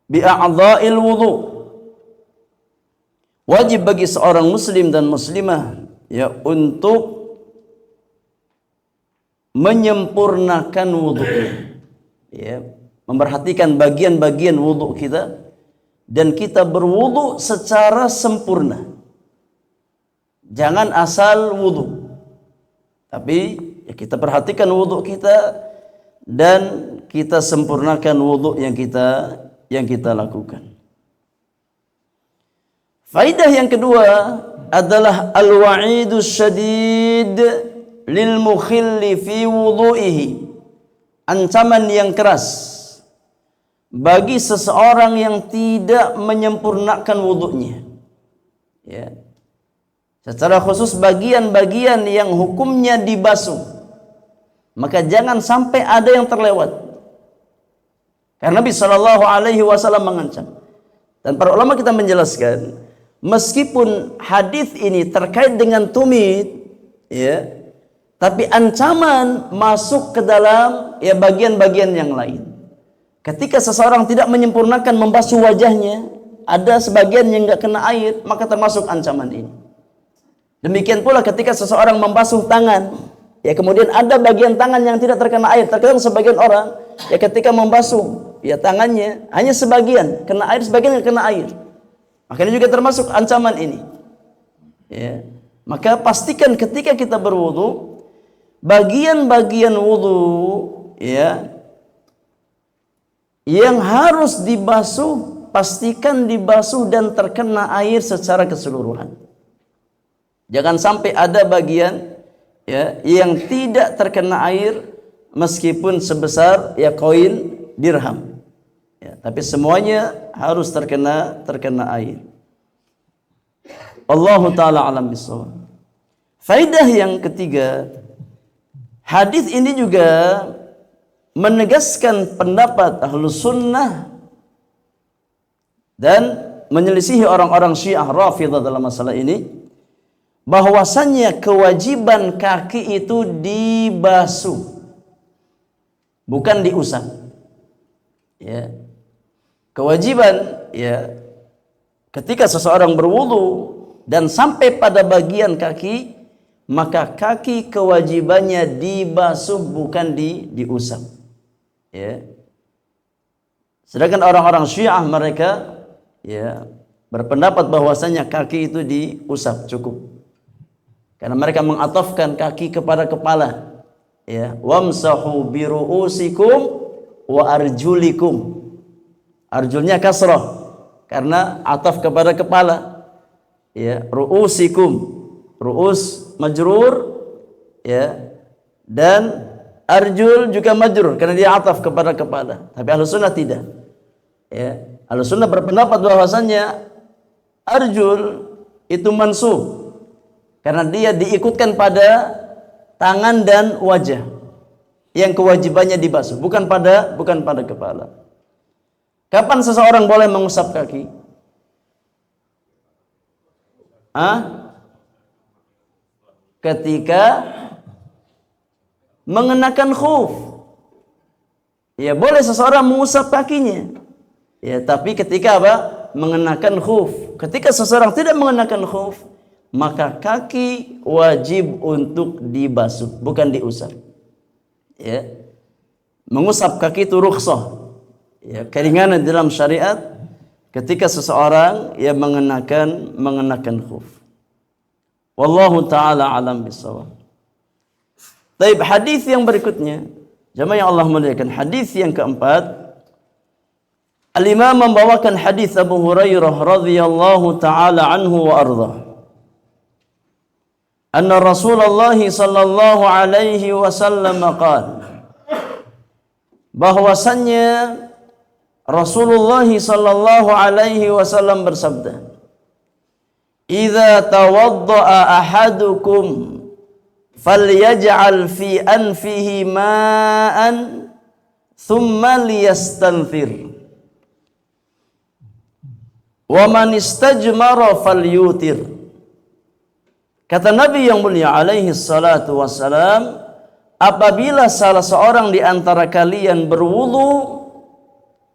bi a'dha'il wudu. Wajib bagi seorang muslim dan muslimah, ya, untuk menyempurnakan wudunya. Ya, memperhatikan bagian-bagian wudu kita, dan kita berwudu secara sempurna. Jangan asal wudu. Tapi ya kita perhatikan wudu kita dan kita sempurnakan wudu yang kita lakukan. Faidah yang kedua adalah al-wa'idus syadid lil mukhilli fi wudu'ihi. Ancaman yang keras bagi seseorang yang tidak menyempurnakan wudunya. Ya. Secara khusus bagian-bagian yang hukumnya dibasuh, maka jangan sampai ada yang terlewat. Karena Nabi Shallallahu Alaihi Wasallam mengancam, dan para ulama kita menjelaskan, meskipun hadis ini terkait dengan tumit, ya, tapi ancaman masuk ke dalam ya bagian-bagian yang lain. Ketika seseorang tidak menyempurnakan membasuh wajahnya, ada sebagian yang nggak kena air, maka termasuk ancaman ini. Demikian pula ketika seseorang membasuh tangan, ya kemudian ada bagian tangan yang tidak terkena air. Terkadang sebagian orang ya ketika membasuh ya tangannya hanya sebagian kena air, sebagian yang kena air. Makanya juga termasuk ancaman ini. Ya. Maka pastikan ketika kita berwudu, bagian-bagian wudu ya yang harus dibasuh, pastikan dibasuh dan terkena air secara keseluruhan. Jangan sampai ada bagian ya yang tidak terkena air meskipun sebesar ya koin dirham. Ya, tapi semuanya harus terkena air. Allahu taala alam bisawab. Faidah yang ketiga, hadis ini juga menegaskan pendapat Ahlus Sunnah dan menyelisihi orang-orang Syiah Rafidhah dalam masalah ini, bahwasannya kewajiban kaki itu dibasuh, bukan diusap. Ya. Kewajiban ya ketika seseorang berwudu dan sampai pada bagian kaki, maka kaki kewajibannya dibasuh, bukan diusap. Ya. Sedangkan orang-orang Syiah mereka ya berpendapat bahwasanya kaki itu diusap cukup. Karena mereka mengatafkan kaki kepada kepala. Ya, wamsahu bi ru'usikum wa arjulikum. Arjulnya kasrah karena ataf kepada kepala. Ya, ru'usikum. Ru'us majrur ya. Dan arjul juga majrur karena dia ataf kepada kepala. Tapi Ahlus Sunnah tidak. Ya, Ahlus Sunnah berpendapat bahwasanya arjul itu mansub karena dia diikutkan pada tangan dan wajah yang kewajibannya dibasuh, bukan pada kepala. Kapan seseorang boleh mengusap kaki? Ketika mengenakan khuf. Ya, boleh seseorang mengusap kakinya. Ya, tapi ketika apa? Mengenakan khuf. Ketika seseorang tidak mengenakan khuf, maka kaki wajib untuk dibasuh, bukan diusap. Ya. Mengusap kaki itu rukhsah. Ya, keringanan dalam syariat ketika seseorang yang mengenakan khuf. Wallahu taala alam bisawab. Baik, hadis yang berikutnya, jamaah yang Allah muliakan, hadis yang keempat, Al-Imam membawakan hadis Abu Hurairah radhiyallahu taala anhu wa ardhah. Anna Rasulullah sallallahu alaihi wasallam qala, bahwasannya Rasulullah sallallahu alaihi wasallam bersabda, "Idza tawaddaa ahadukum falyaj'al fi anfihi ma'an thumma liyastanthir wa man istajmara falyutir." Kata Nabi yang mulia alaihi salatu wassalam, apabila salah seorang di antara kalian berwudu,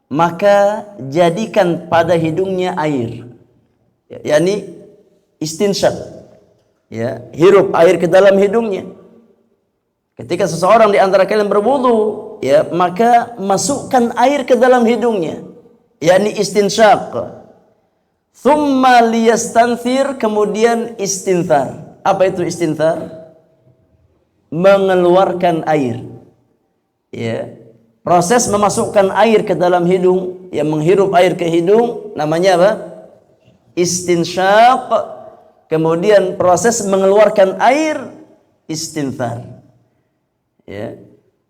maka jadikan pada hidungnya air, yakni istinsyaq, ya, hirup air ke dalam hidungnya. Ketika seseorang di antara kalian berwudu, ya, maka masukkan air ke dalam hidungnya, yakni istinsyaq. Thumma liyastanthir, kemudian istinthar. Apa itu istinthar? Mengeluarkan air. Ya. Proses memasukkan air ke dalam hidung, yang menghirup air ke hidung namanya apa? Istinsyaq. Kemudian proses mengeluarkan air istinthar. Ya.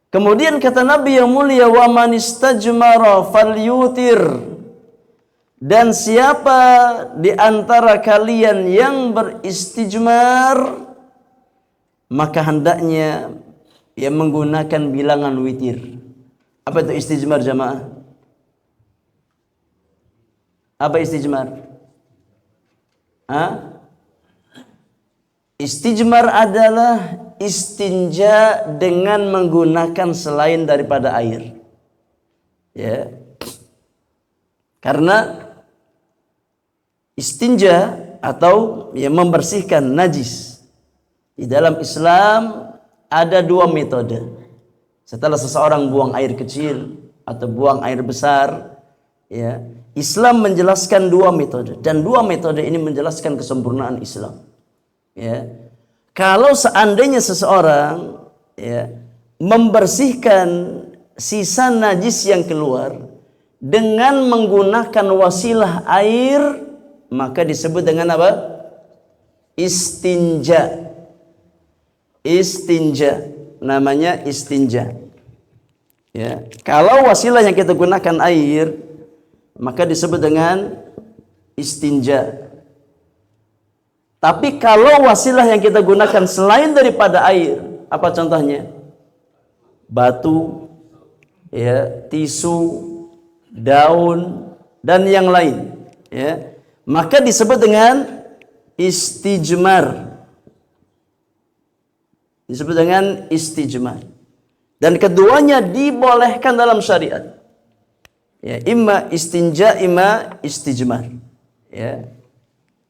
Kemudian kata Nabi yang mulia, wa man istajmara falyutir. Dan siapa di antara kalian yang beristijmar, maka hendaknya ia menggunakan bilangan witir. Apa itu istijmar jamaah? Apa istijmar? Istijmar adalah istinja dengan menggunakan selain daripada air. Ya. Karena istinja atau yang membersihkan najis di dalam Islam ada dua metode. Setelah seseorang buang air kecil atau buang air besar, ya, Islam menjelaskan dua metode, dan dua metode ini menjelaskan kesempurnaan Islam. Ya. Kalau seandainya seseorang, ya, membersihkan sisa najis yang keluar dengan menggunakan wasilah air, maka disebut dengan apa? Istinja. Istinja, namanya istinja. Ya. Kalau wasilah yang kita gunakan air, maka disebut dengan istinja. Tapi kalau wasilah yang kita gunakan selain daripada air, apa contohnya? Batu, ya, tisu, daun, dan yang lain, ya, maka disebut dengan istijmar. Disebut dengan istijmar. Dan keduanya dibolehkan dalam syariat. Ya, imma istinja, imma istijmar. Ya.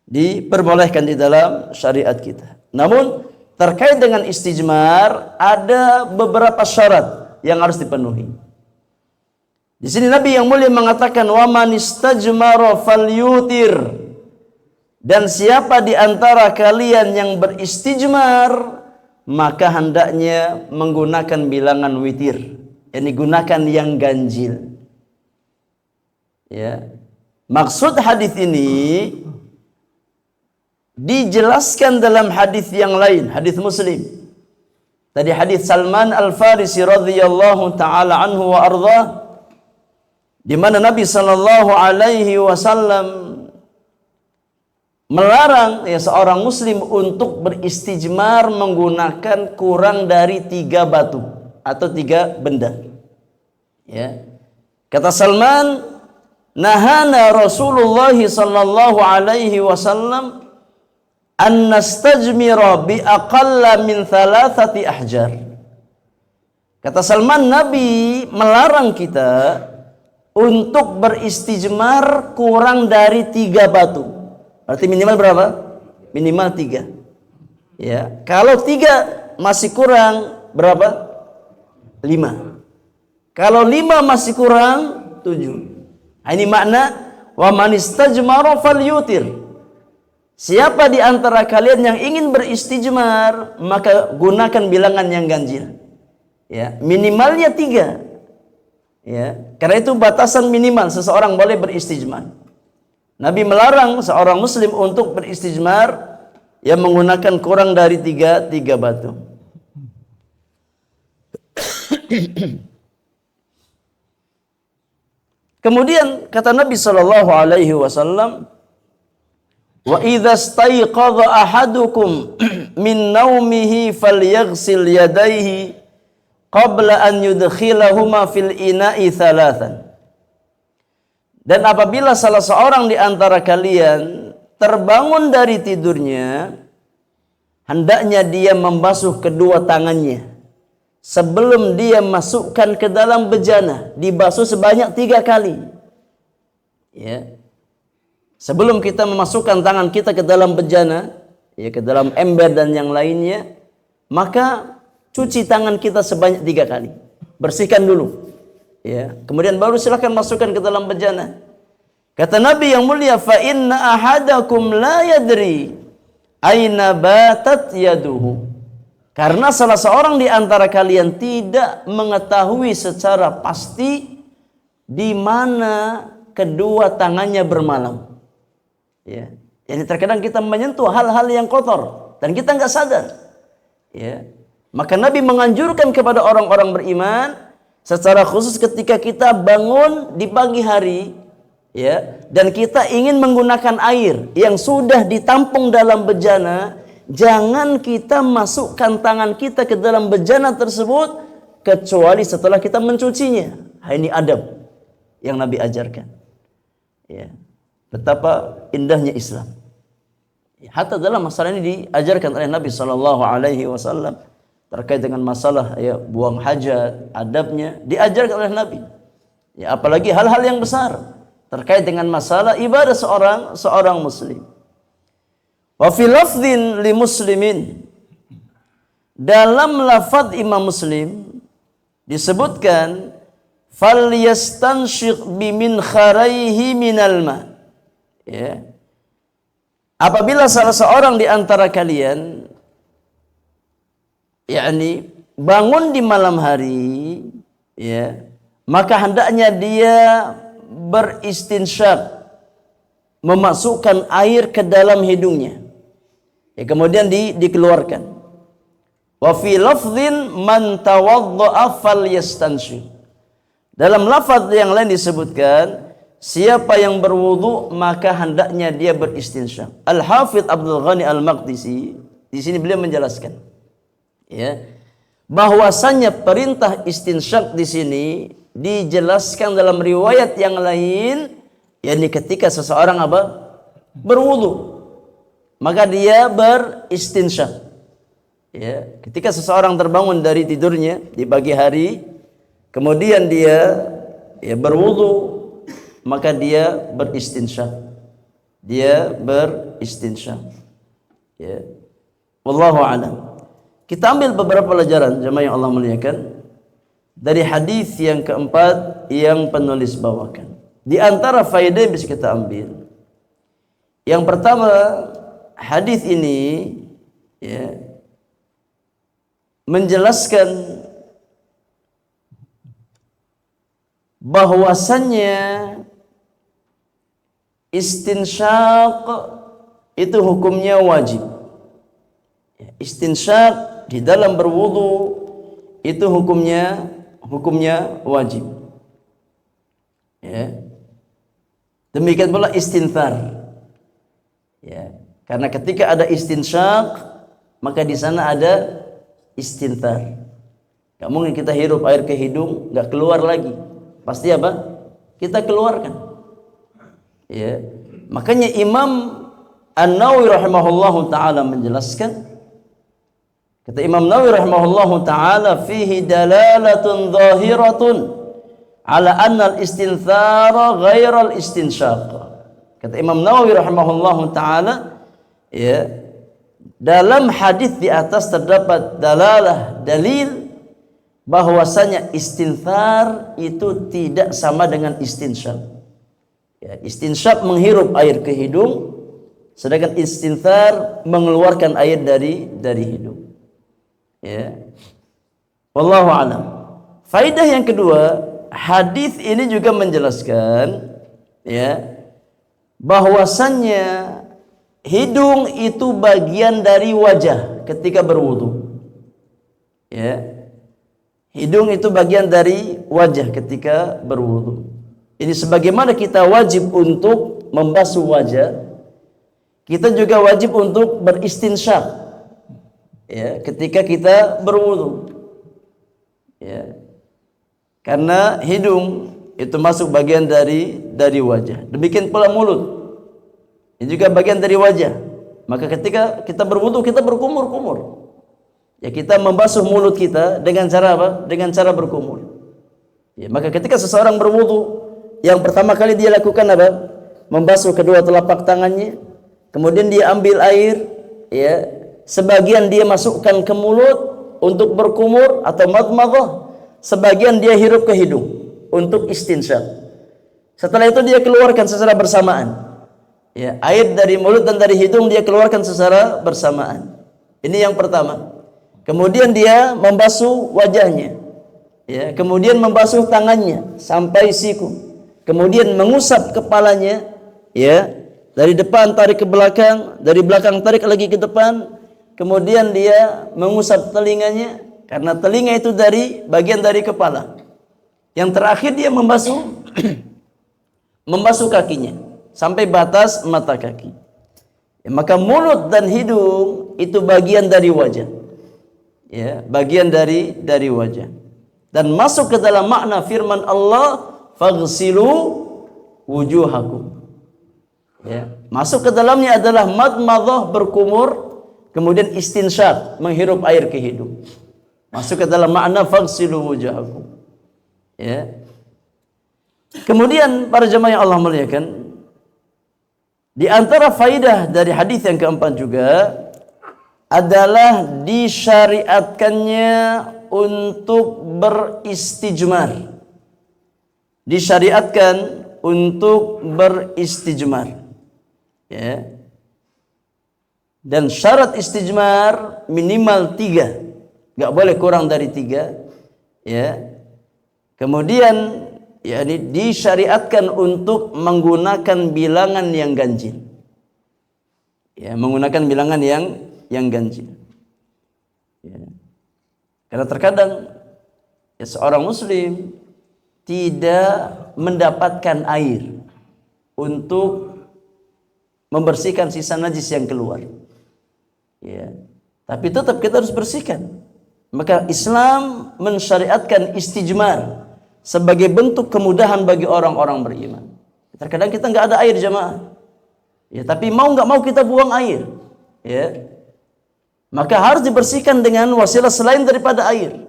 Diperbolehkan di dalam syariat kita. Namun terkait dengan istijmar ada beberapa syarat yang harus dipenuhi. Di sini Nabi yang mulia mengatakan, wa man istajmara falyutir. Dan siapa di antara kalian yang beristijmar, maka hendaknya menggunakan bilangan witir, yakni gunakan yang ganjil. Ya. Maksud hadis ini dijelaskan dalam hadis yang lain, hadis Muslim. Tadi hadis Salman Al-Farisi radhiyallahu taala anhu wa ardhah, di mana Nabi sallallahu alaihi wasallam melarang, ya, seorang muslim untuk beristijmar menggunakan kurang dari 3 batu atau 3 benda. Ya. Kata Salman, nahana Rasulullah sallallahu alaihi wasallam an nastajmira bi aqalla min 3 ahjar. Kata Salman, Nabi melarang kita untuk beristijmar kurang dari 3 batu. Berarti minimal berapa? Minimal 3. Ya, kalau 3 masih kurang berapa? 5. Kalau 5 masih kurang 7. Ini makna wa man istajmara falyutir. Siapa di antara kalian yang ingin beristijmar, maka gunakan bilangan yang ganjil. Ya, minimalnya 3. Ya, karena itu batasan minimal seseorang boleh beristijmar. Nabi melarang seorang muslim untuk beristijmar yang menggunakan kurang dari 3 batu. Kemudian kata Nabi sallallahu alaihi wasallam, wa idza staiqadha ahadukum min naumihi falyaghsil yadayhi qabla an yudkhilahuma fil ina'i 3. Dan apabila salah seorang di antara kalian terbangun dari tidurnya, hendaknya dia membasuh kedua tangannya sebelum dia masukkan ke dalam bejana. Dibasuh sebanyak 3 kali. Ya. Sebelum kita memasukkan tangan kita ke dalam bejana, ya, ke dalam ember dan yang lainnya, maka cuci tangan kita sebanyak 3 kali. Bersihkan dulu. Ya, kemudian baru silakan masukkan ke dalam bejana. Kata Nabi yang mulia, fa inna ahadakum la yadri aina batat yaduhu. Karena salah seorang di antara kalian tidak mengetahui secara pasti di mana kedua tangannya bermalam. Ya. Jadi terkadang kita menyentuh hal-hal yang kotor dan kita nggak sadar. Ya. Maka Nabi menganjurkan kepada orang-orang beriman secara khusus ketika kita bangun di pagi hari, ya, dan kita ingin menggunakan air yang sudah ditampung dalam bejana, jangan kita masukkan tangan kita ke dalam bejana tersebut kecuali setelah kita mencucinya. Ini adab yang Nabi ajarkan. Ya. Betapa indahnya Islam. Hatta dalam masalah ini diajarkan oleh Nabi SAW terkait dengan masalah ya buang hajat, adabnya diajarkan oleh Nabi. Ya, apalagi hal-hal yang besar terkait dengan masalah ibadah seorang muslim. Wa fi lafdhin li muslimin, dalam lafaz Imam Muslim disebutkan falyastanshiq bimin kharaihi minal ma. Ya. Apabila salah seorang di antara kalian yakni bangun di malam hari, ya, maka hendaknya dia beristinsyak, memasukkan air ke dalam hidungnya, ya, kemudian dikeluarkan. Wa fi lafdhin man tawaddaa falyastanshiq. Dalam lafaz yang lain disebutkan siapa yang berwudu maka hendaknya dia beristinsyak. Al-Hafidz Abdul Ghani Al-Maqdisi di sini beliau menjelaskan, ya, bahwasanya perintah istinsyak di sini dijelaskan dalam riwayat yang lain, yakni ketika seseorang berwudu maka dia beristinsyak. Ya, ketika seseorang terbangun dari tidurnya di pagi hari, kemudian dia berwudu, maka dia beristinsyak. Dia beristinsyak. Ya. Wallahu a'lam. Kita ambil beberapa pelajaran jemaah yang Allah muliakan dari hadis yang keempat yang penulis bawakan. Di antara faedah yang bisa kita ambil, yang pertama, hadis ini ya menjelaskan bahwasannya istinsyak itu hukumnya wajib. Istinsyak di dalam berwudu itu hukumnya wajib. Ya. Demikian pula istinthar. Ya. Karena ketika ada istinsyak, maka di sana ada istinthar. Gak mungkin kita hirup air ke hidung gak keluar lagi. Pasti kita keluarkan. Ya. Makanya Imam An-Nawawi rahimahullahu taala menjelaskan, kata Imam Nawawi rahimahullahu taala, fihi dalalatun zahiratun ala anna al-istinthara ghairal istinsyaq. Kata Imam Nawawi rahimahullahu taala, ya, dalam hadis di atas terdapat dalil bahwasanya istinthar itu tidak sama dengan istinsyak. Ya, istinsyak menghirup air ke hidung, sedangkan istinthar mengeluarkan air dari hidung. Ya. Wallahu a'lam. Faidah yang kedua, hadis ini juga menjelaskan, ya, bahwasannya hidung itu bagian dari wajah ketika berwudu. Ya. Hidung itu bagian dari wajah ketika berwudu. Ini sebagaimana kita wajib untuk membasuh wajah, kita juga wajib untuk beristinsyak, ya, ketika kita berwudu. Ya. Karena hidung itu masuk bagian dari wajah. Demikian pula mulut. Ini juga bagian dari wajah. Maka ketika kita berwudu, kita berkumur-kumur. Ya, kita membasuh mulut kita dengan cara apa? Dengan cara berkumur. Ya, maka ketika seseorang berwudu, yang pertama kali dia lakukan apa? Membasuh kedua telapak tangannya, kemudian dia ambil air, ya, sebagian dia masukkan ke mulut untuk berkumur atau madmadah, sebagian dia hirup ke hidung untuk istinsyak. Setelah itu dia keluarkan secara bersamaan. Ya, air dari mulut dan dari hidung dia keluarkan secara bersamaan. Ini yang pertama. Kemudian dia membasuh wajahnya. Ya, kemudian membasuh tangannya sampai siku. Kemudian mengusap kepalanya, ya, dari depan tarik ke belakang, dari belakang tarik lagi ke depan. Kemudian dia mengusap telinganya karena telinga itu dari bagian dari kepala. Yang terakhir dia membasuh membasuh kakinya sampai batas mata kaki. Ya, maka mulut dan hidung itu bagian dari wajah. Ya, bagian dari wajah. Dan masuk ke dalam makna firman Allah, faghsilu wujuhakum. Ya, masuk ke dalamnya adalah madmadah, berkumur, kemudian istinsyaq, menghirup air ke hidung. Masuk ke dalam makna faghsilu wujuhakum. Ya. Kemudian para jemaah yang Allah muliakan, di antara faidah dari hadis yang keempat juga adalah disyariatkannya untuk beristijmar. Disyariatkan untuk beristijmar. Ya. Dan syarat istijmar minimal 3, nggak boleh kurang dari 3. Ya. Kemudian yakni disyariatkan untuk menggunakan bilangan yang ganjil. Ya, menggunakan bilangan yang ganjil. Ya. Karena terkadang ya, seorang muslim tidak mendapatkan air untuk membersihkan sisa najis yang keluar. Ya. Tapi tetap kita harus bersihkan. Maka Islam mensyariatkan istijmar sebagai bentuk kemudahan bagi orang-orang beriman. Terkadang kita nggak ada air jemaah, ya, tapi mau nggak mau kita buang air, ya, maka harus dibersihkan dengan wasilah selain daripada air.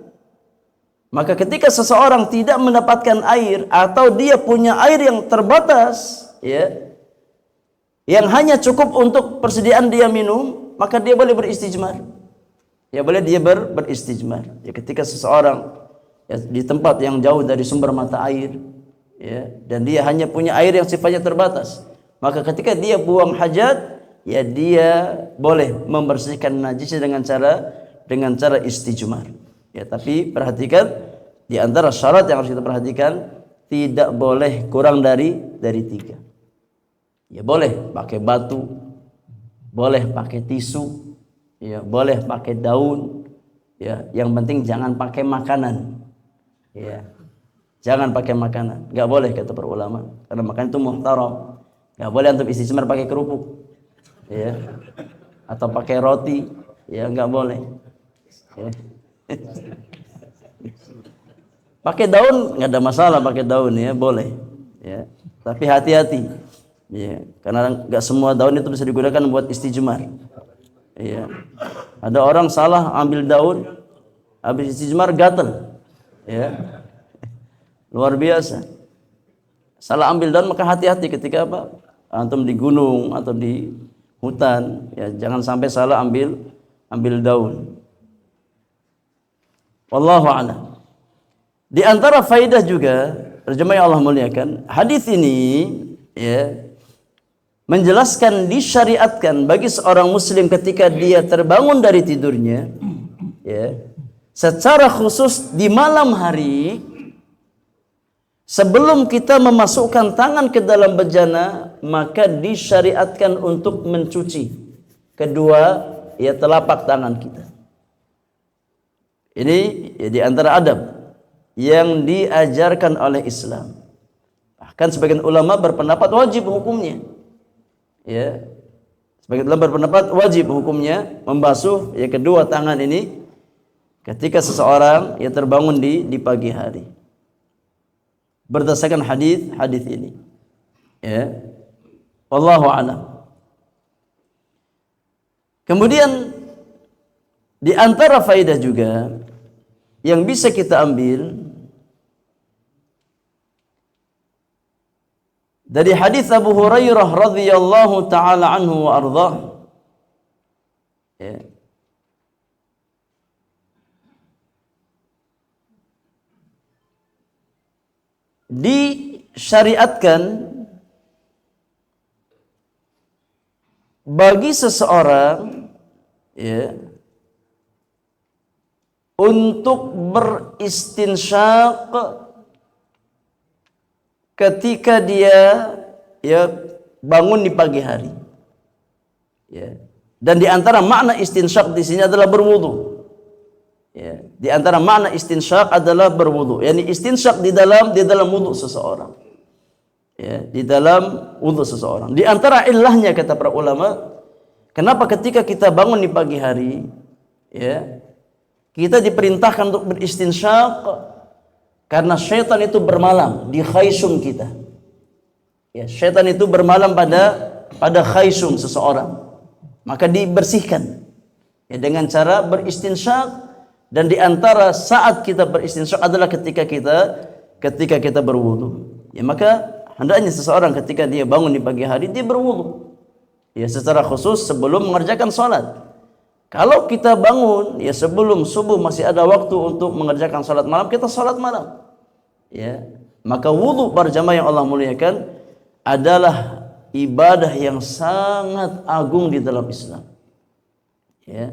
Maka ketika seseorang tidak mendapatkan air atau dia punya air yang terbatas, ya, yang hanya cukup untuk persediaan dia minum, maka dia boleh beristijmar. Ya, boleh dia beristijmar. Ya, ketika seseorang ya, di tempat yang jauh dari sumber mata air, ya, dan dia hanya punya air yang sifatnya terbatas, maka ketika dia buang hajat, ya dia boleh membersihkan najisnya dengan cara istijmar. Ya, tapi perhatikan di antara syarat yang harus kita perhatikan, tidak boleh kurang dari 3. Ya, boleh pakai batu, boleh pakai tisu, ya, boleh pakai daun, ya, yang penting jangan pakai makanan. Ya, jangan pakai makanan, nggak boleh kata para ulama, karena makanan itu muhtaram. Nggak boleh untuk istijmar pakai kerupuk, ya, atau pakai roti, ya nggak boleh. Ya. Pakai daun nggak ada masalah, pakai daun ya boleh, ya, tapi hati-hati, ya, karena nggak semua daun itu bisa digunakan buat istijmar. Ya. Ada orang salah ambil daun, habis istijmar gatal. Ya, luar biasa. Salah ambil daun, maka hati-hati ketika apa? Antum di gunung atau di hutan, ya jangan sampai salah ambil daun. Wallahu a'lam. Di antara faidah juga, jemaah Allah muliakan, hadis ini ya menjelaskan disyariatkan bagi seorang muslim ketika dia terbangun dari tidurnya, ya, secara khusus di malam hari, sebelum kita memasukkan tangan ke dalam bejana, maka disyariatkan untuk mencuci kedua ya telapak tangan kita. Ini ya, di antara adab yang diajarkan oleh Islam. Bahkan sebagian ulama berpendapat wajib hukumnya. Ya, sebagian ulama berpendapat wajib hukumnya membasuh ya kedua tangan ini ketika seseorang ya terbangun di pagi hari. Berdasarkan hadis ini. Ya. Wallahu a'lam. Kemudian di antara faedah juga yang bisa kita ambil dari hadis Abu Hurairah radhiyallahu taala anhu wa ardhah, ya, disyariatkan bagi seseorang ya untuk beristinsyak ketika dia ya bangun di pagi hari. Ya. Dan di antara makna istinsyak di sini adalah berwudu. Ya. Di antara makna istinsyak adalah berwudu. Yani istinsyak di dalam wudu seseorang. Ya, di dalam wudu seseorang. Di antara ilahnya kata para ulama, kenapa ketika kita bangun di pagi hari, ya, kita diperintahkan untuk beristinsyak karena syaitan itu bermalam di khaysum kita. Ya, syaitan itu bermalam pada khaysum seseorang. Maka dibersihkan ya dengan cara beristinsyak, dan di antara saat kita beristinsyak adalah ketika kita berwudu. Ya, maka hendaknya seseorang ketika dia bangun di pagi hari dia berwudu. Ya, secara khusus sebelum mengerjakan salat. Kalau kita bangun ya sebelum subuh masih ada waktu untuk mengerjakan salat malam, kita salat malam. Ya, maka wudu para jamaah yang Allah muliakan adalah ibadah yang sangat agung di dalam Islam. Ya.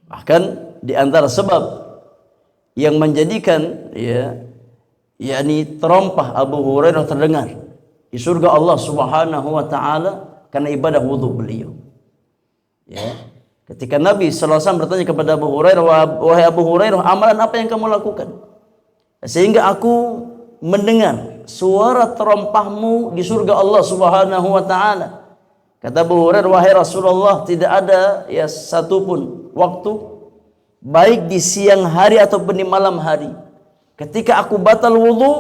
Bahkan di antara sebab yang menjadikan ya yakni terompah Abu Hurairah terdengar di surga Allah Subhanahu wa taala karena ibadah wudu beliau. Ya. Ketika Nabi sallallahu alaihi wasallam bertanya kepada Abu Hurairah, "Wahai Abu Hurairah, amalan apa yang kamu lakukan sehingga aku mendengar suara terompahmu di surga Allah Subhanahu wa taala?" Kata Abu Hurairah, "Wahai Rasulullah, tidak ada ya satupun waktu baik di siang hari ataupun di malam hari ketika aku batal wudu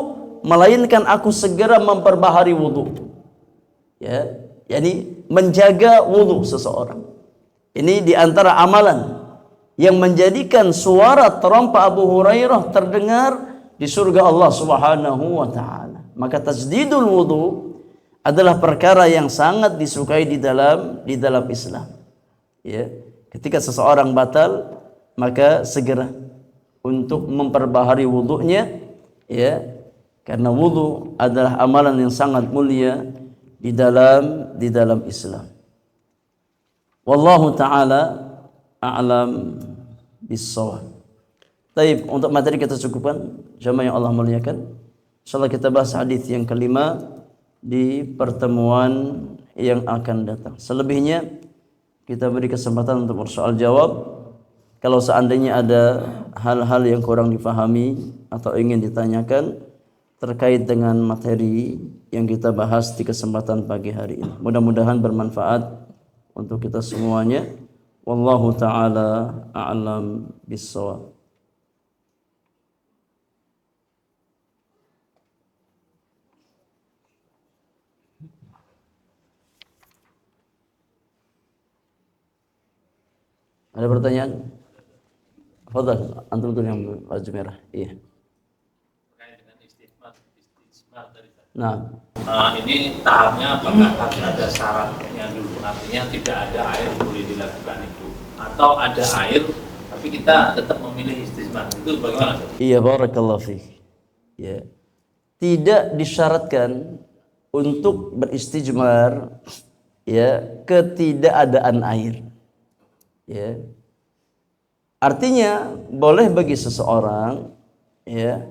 melainkan aku segera memperbaharui wudu." Ya, yakni menjaga wudu seseorang. Ini di antara amalan yang menjadikan suara terompah Abu Hurairah terdengar di surga Allah Subhanahu wa taala. Maka tajdidul wudu adalah perkara yang sangat disukai di dalam Islam. Ya, ketika seseorang batal maka segera untuk memperbaharui wudunya, ya, karena wudu adalah amalan yang sangat mulia di dalam Islam. Wallahu ta'ala a'lam bis-shawab. Baik, untuk materi kita cukupkan, jamaah yang Allah muliakan. Insyaallah kita bahas hadis yang kelima di pertemuan yang akan datang. Selebihnya kita beri kesempatan untuk bersoal jawab. Kalau seandainya ada hal-hal yang kurang difahami atau ingin ditanyakan terkait dengan materi yang kita bahas di kesempatan pagi hari ini. Mudah-mudahan bermanfaat untuk kita semuanya. Wallahu ta'ala a'lam bis-shawab. Ada pertanyaan? Fadhal, antum tuh yang baju merah. Iya. Terkait dengan istismar tadi. Nah, ini tahapnya apakah harus ada syaratnya dulu, artinya tidak ada air boleh dilakukan itu, atau ada air tapi kita tetap memilih istismar, itu bagaimana? Iya, barakallahu fiik. Ya. Tidak disyaratkan untuk beristijmar ya ketidakadaan air. Ya. Artinya boleh bagi seseorang ya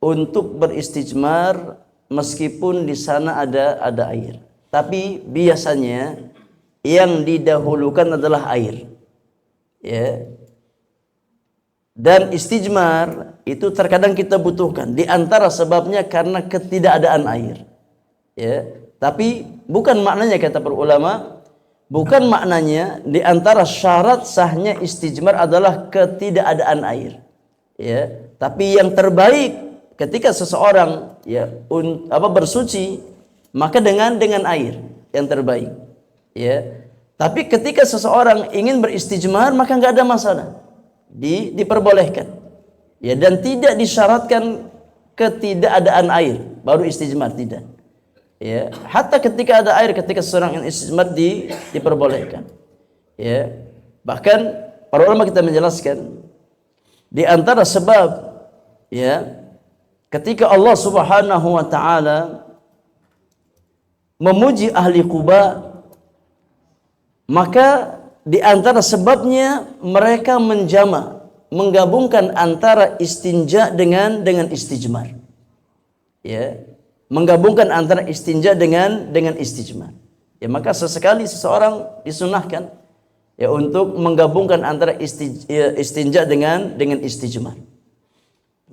untuk beristijmar meskipun di sana ada air. Tapi biasanya yang didahulukan adalah air. Ya. Dan istijmar itu terkadang kita butuhkan. Di antara sebabnya karena ketidakadaan air. Ya. Tapi bukan maknanya kata para ulama, bukan maknanya di antara syarat sahnya istijmar adalah ketidakadaan air. Ya. Tapi yang terbaik ketika seseorang ya bersuci maka dengan air yang terbaik. Ya. Tapi ketika seseorang ingin beristijmar maka enggak ada masalah. Diperbolehkan. Ya, dan tidak disyaratkan ketidakadaan air baru istijmar, tidak. Ya, hatta ketika ada air ketika seseorang ingin istijmar diperbolehkan. Ya. Bahkan para ulama kita menjelaskan di antara sebab ya ketika Allah Subhanahu wa taala memuji ahli Quba Maka di antara sebabnya mereka menggabungkan antara istinja dengan istijmar. Ya, menggabungkan antara istinja dengan istijmar. Ya, maka sesekali seseorang disunahkan ya untuk menggabungkan antara istinja dengan istijmar.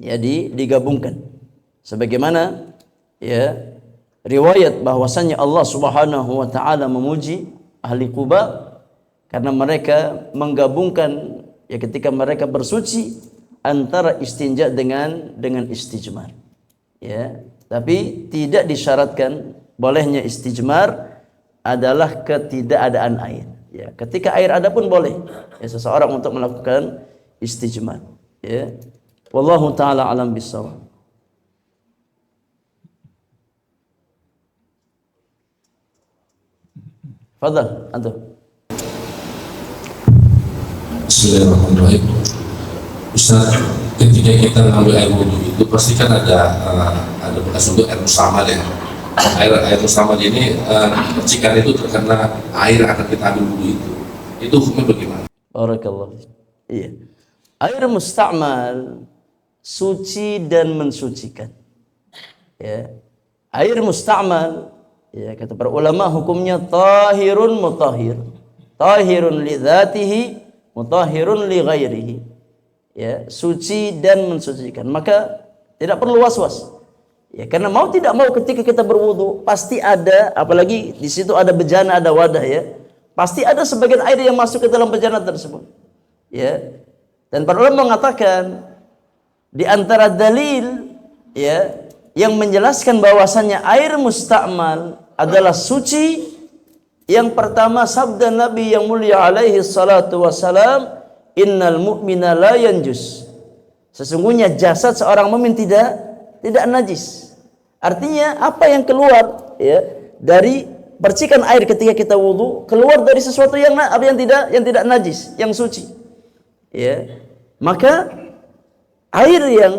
Ya, digabungkan. Sebagaimana ya riwayat bahwasanya Allah Subhanahu wa taala memuji ahli Quba karena mereka menggabungkan ya ketika mereka bersuci antara istinja dengan istijmar. Ya, tapi tidak disyaratkan bolehnya istijmar adalah ketidakadaan air. Ya, ketika air ada pun boleh ya seseorang untuk melakukan istijmar. Ya, wallahu taala alam bissawab. Fadhal, antum. Bismillahirrahmanirrahim. Ustaz, ketika kita ngambil air wudhu itu pasti kan ada bekas untuk air mustamal ya. Air mustamal ini percikan itu terkena air akan kita ambil wudhu itu hukumnya bagaimana? Barakallah. Iya. Air mustamal suci dan mensucikan. Ya. Air mustamal ya kata para ulama hukumnya tahirun mutahhir. Tahirun li dzatihi, mutahhirun li ghairihi. Ya, suci dan mensucikan. Maka tidak perlu was-was. Ya, karena mau tidak mau ketika kita berwudu pasti ada, apalagi di situ ada bejana, ada wadah ya. Pasti ada sebagian air yang masuk ke dalam bejana tersebut. Ya. Dan para ulama mengatakan di antara dalil ya yang menjelaskan bahwasannya air mustakmal adalah suci. Yang pertama sabda Nabi yang mulia alaihi salatu wassalam, innal mu'mina la yanjus. Sesungguhnya jasad seorang mukmin tidak najis. Artinya apa yang keluar ya dari percikan air ketika kita wudu keluar dari sesuatu yang tidak najis, yang suci. Ya. Maka air yang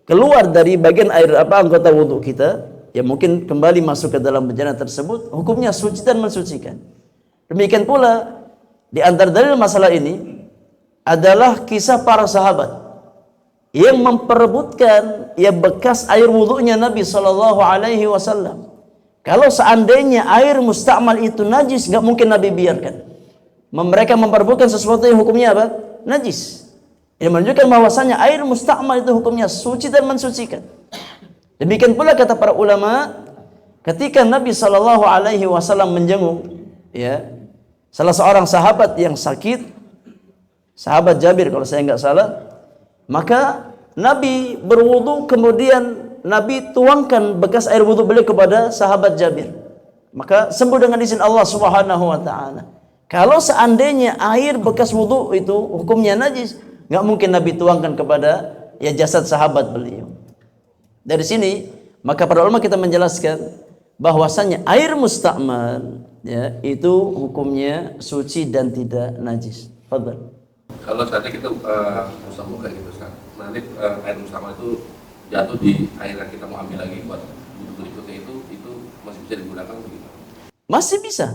keluar dari bagian air anggota wudu kita ya mungkin kembali masuk ke dalam bejana tersebut, hukumnya suci dan mensucikan. Demikian pula di antara dalil masalah ini adalah kisah para sahabat yang memperebutkan ya bekas air wudunya Nabi sallallahu alaihi wasallam. Kalau seandainya air mustakmal itu najis, nggak mungkin Nabi biarkan. Mereka memperebutkan sesuatu yang hukumnya apa? Najis. Yang menunjukkan bahwasanya air mustakmal itu hukumnya suci dan mensucikan. Demikian pula kata para ulama, ketika Nabi sallallahu alaihi wasallam menjenguk ya salah seorang sahabat yang sakit, sahabat Jabir kalau saya nggak salah, maka Nabi berwudu kemudian Nabi tuangkan bekas air wudu beliau kepada sahabat Jabir, maka sembuh dengan izin Allah Subhanahu wa taala. Kalau seandainya air bekas wudu itu hukumnya najis, nggak mungkin Nabi tuangkan kepada ya jasad sahabat beliau. Dari sini maka para ulama kita menjelaskan bahwasanya air mustakmal ya itu hukumnya suci dan tidak najis. Fadhal. Kalau tadi kita muka gitu kan, nanti air mustakmal itu jatuh di air yang kita mau ambil lagi buat wudhu berikutnya itu masih bisa digunakan begitu? Masih bisa.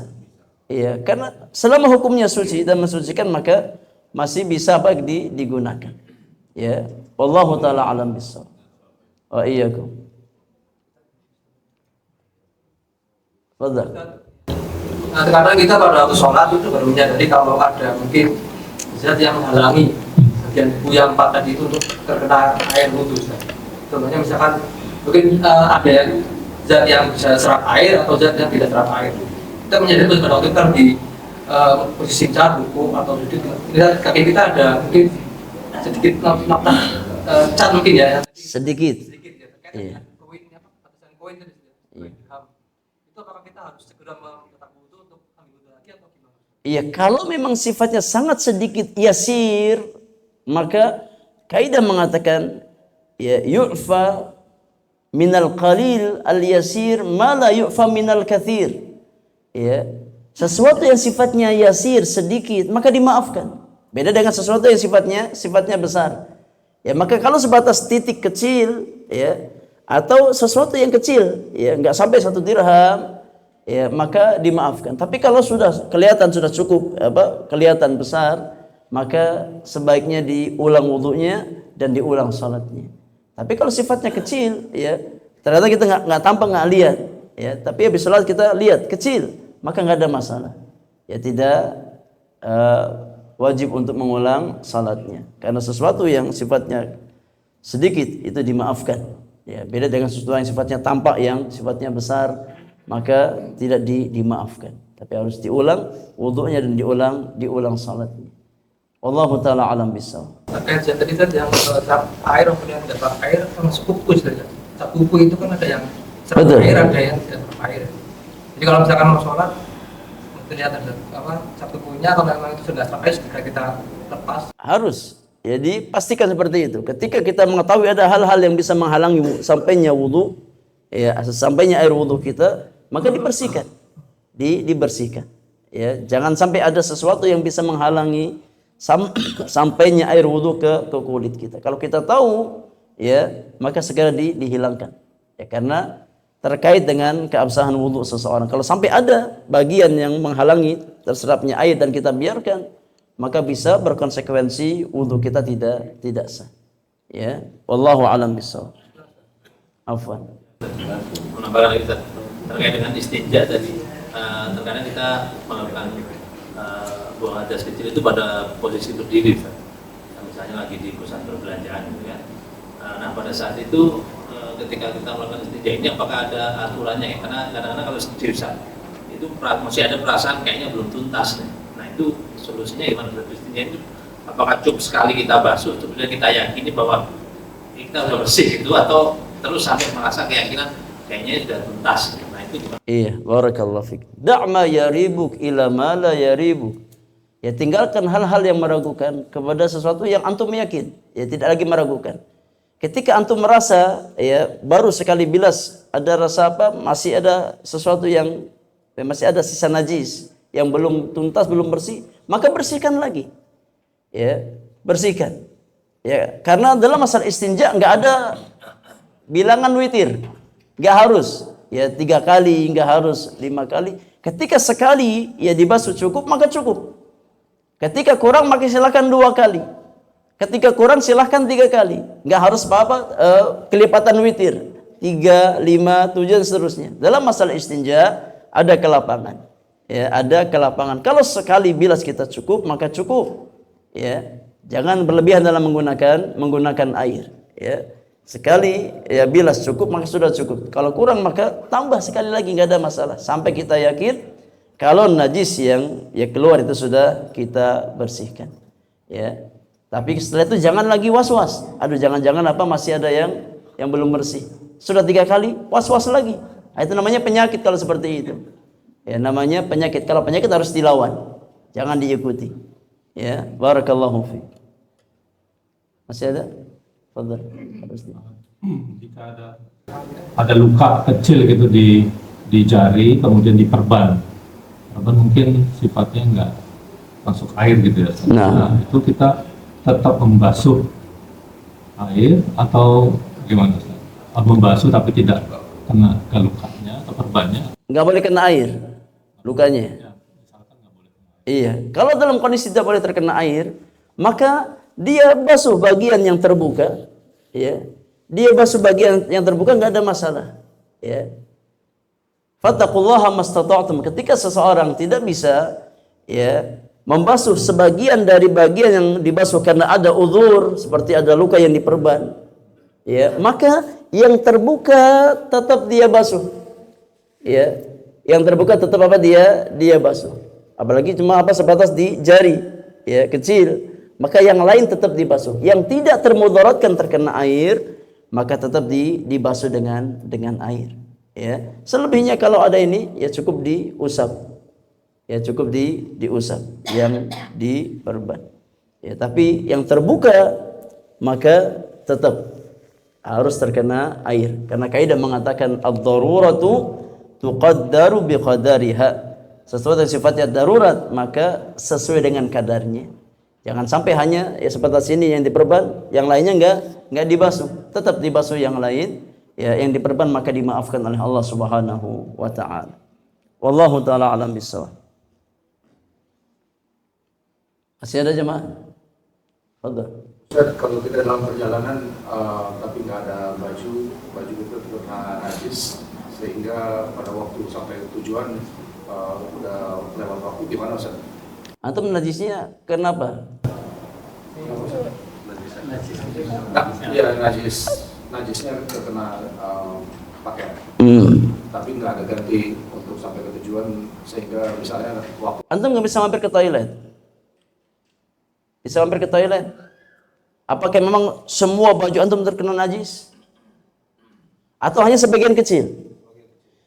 Iya, karena selama hukumnya suci dan mensucikan maka masih bisa digunakan. Ya, wallahu taala alam bissawab. Wa iyyakum. Fadhal. Nah, kadang kita pada waktu sholat itu baru menyadari kalau ada mungkin zat yang menghalangi bagian tubuh yang empat tadi itu untuk terkena air wudu. Contohnya misalkan mungkin ada zat yang bisa serap air atau zat yang tidak serap air. Kita menyadari pada waktu itu di posisi cat, buku atau sudut. Kaki kita ada mungkin sedikit cat mungkin ya. Sedikit. Iya. Koin itu apakah kita harus segera mencetak wudu untuk ambil wudu lagi atau gimana? Iya, kalau memang sifatnya sangat sedikit yasir, maka kaidah mengatakan ya yu'fa minal qalil al yasir ma la yu'fa minal kathir. Ya, sesuatu yang sifatnya yasir sedikit maka dimaafkan. Beda dengan sesuatu yang sifatnya besar. Ya, maka kalau sebatas titik kecil ya atau sesuatu yang kecil ya nggak sampai 1 dirham ya maka dimaafkan. Tapi kalau sudah kelihatan sudah cukup kelihatan besar, maka sebaiknya diulang wudunya dan diulang salatnya. Tapi kalau sifatnya kecil, ya ternyata kita nggak tampak, nggak lihat, ya tapi habis salat kita lihat kecil, maka nggak ada masalah. Ya tidak wajib untuk mengulang salatnya, karena sesuatu yang sifatnya sedikit itu dimaafkan. Ya beda dengan sesuatu yang sifatnya tampak, yang sifatnya besar, maka tidak dimaafkan. Tapi harus diulang wudunya dan diulang salatnya. Wallahu taala alam bisawab. Terkait yang tadi yang cap air kemudian dapat air sama sepupu saja. Cap kuku itu kan ada yang serap air, ada yang tidak serap air. Jadi kalau misalkan mau sholat terlihat ada cap kukunya, kalau memang itu sudah serap air segera kita lepas. Harus. Jadi pastikan seperti itu. Ketika kita mengetahui ada hal-hal yang bisa menghalangi sampainya wudu, ya sampainya air wudu kita, maka dibersihkan. Dibersihkan. Ya, jangan sampai ada sesuatu yang bisa menghalangi sampainya air wudu ke kulit kita. Kalau kita tahu, ya maka segera dihilangkan. Ya, karena terkait dengan keabsahan wudu seseorang. Kalau sampai ada bagian yang menghalangi terserapnya air dan kita biarkan, maka bisa berkonsekuensi wudu kita tidak sah. Ya, wallahu a'lam bishawab. Afwan. Menambahkan kita terkait dengan istinja tadi, terkadang kita melakukan buang hadas kecil itu pada posisi berdiri, misalnya lagi di pusat perbelanjaan, gitu ya. Nah pada saat itu ketika kita melakukan istinja ini, apakah ada aturannya? Karena kadang-kadang kalau istinja itu masih ada perasaan kayaknya belum tuntas. Nah itu solusinya gimana? Istinja itu apakah cukup sekali kita basuh, kemudian kita yakini bahwa kita sudah bersih itu, atau terus sampai merasa keyakinan kayaknya sudah tuntas? Nah itu gimana? Iya, barakallahu fik. Da'ma yaribuk ila ma la yaribuk. Ya tinggalkan hal-hal yang meragukan kepada sesuatu yang antum yakin. Ya tidak lagi meragukan. Ketika antum merasa ya baru sekali bilas ada rasa masih ada sesuatu yang masih ada sisa najis yang belum tuntas, belum bersih, maka bersihkan lagi. Ya, bersihkan. Ya, karena dalam masalah istinja enggak ada bilangan witir. Enggak harus ya 3 kali, enggak harus 5 kali. Ketika sekali ya dibasuh cukup, maka cukup. Ketika kurang, maka silakan 2 kali. Ketika kurang, silahkan 3 kali. Enggak harus kelipatan witir. 3, 5, 7 dan seterusnya. Dalam masalah istinja ada kelapangan. Ya, ada kelapangan. Kalau sekali bilas kita cukup, maka cukup. Ya, jangan berlebihan dalam menggunakan air. Ya, sekali ya bilas cukup, maka sudah cukup. Kalau kurang, maka tambah sekali lagi, enggak ada masalah. Sampai kita yakin kalau najis yang ya keluar itu sudah kita bersihkan. Ya. Tapi setelah itu jangan lagi was-was. Aduh, jangan-jangan masih ada yang belum bersih. Sudah 3 kali was-was lagi. Nah, itu namanya penyakit kalau seperti itu. Ya, namanya penyakit. Kalau penyakit harus dilawan. Jangan diikuti. Ya, barakallahu fiik. Masih ada? Fadhal. Jika ada luka kecil gitu di jari, kemudian diperban, mungkin sifatnya enggak masuk air gitu ya. Nah, itu kita tetap membasuh air atau gimana? Membasuh tapi tidak kena ke lukanya atau perbannya? Enggak boleh kena air lukanya. Ya, misalkan enggak boleh kena air. Iya, kalau dalam kondisi tidak boleh terkena air, maka dia basuh bagian yang terbuka, ya. Dia basuh bagian yang terbuka, enggak ada masalah, ya. Fattaqullaha mastata'tum. Ketika seseorang tidak bisa ya membasuh sebagian dari bagian yang dibasuh karena ada uzur, seperti ada luka yang diperban, ya, maka yang terbuka tetap dia basuh. Ya, yang terbuka tetap dia basuh. Apalagi cuma sebatas di jari, ya, kecil, maka yang lain tetap dibasuh. Yang tidak termudaratkan terkena air, maka tetap dibasuh dengan air. Ya, selebihnya kalau ada ini ya cukup diusap. Ya cukup diusap yang diperban. Ya, tapi yang terbuka maka tetap harus terkena air. Karena kaidah mengatakan ad-daruratu tuqaddaru biqadariha. Sesuatu yang sifatnya darurat maka sesuai dengan kadarnya. Jangan sampai hanya ya sebatas ini yang diperban, yang lainnya enggak dibasuh. Tetap dibasuh yang lain. Ya, yang diperban maka dimaafkan oleh Allah Subhanahu wa taala. Wallahu taala alam bissawab. Masih ada jemaah? Fadhal. Ustaz, kalau kita dalam perjalanan tapi nggak ada baju itu kena najis sehingga pada waktu sampai tujuan udah lewat waktu, gimana Ustaz? Antum najisnya kenapa? Iya, najisnya terkena pakaian. Tapi nggak ada ganti untuk sampai ke tujuan sehingga misalnya waktu. Antum nggak bisa mampir ke toilet? Bisa mampir ke toilet? Apakah memang semua baju antum terkena najis? Atau hanya sebagian kecil?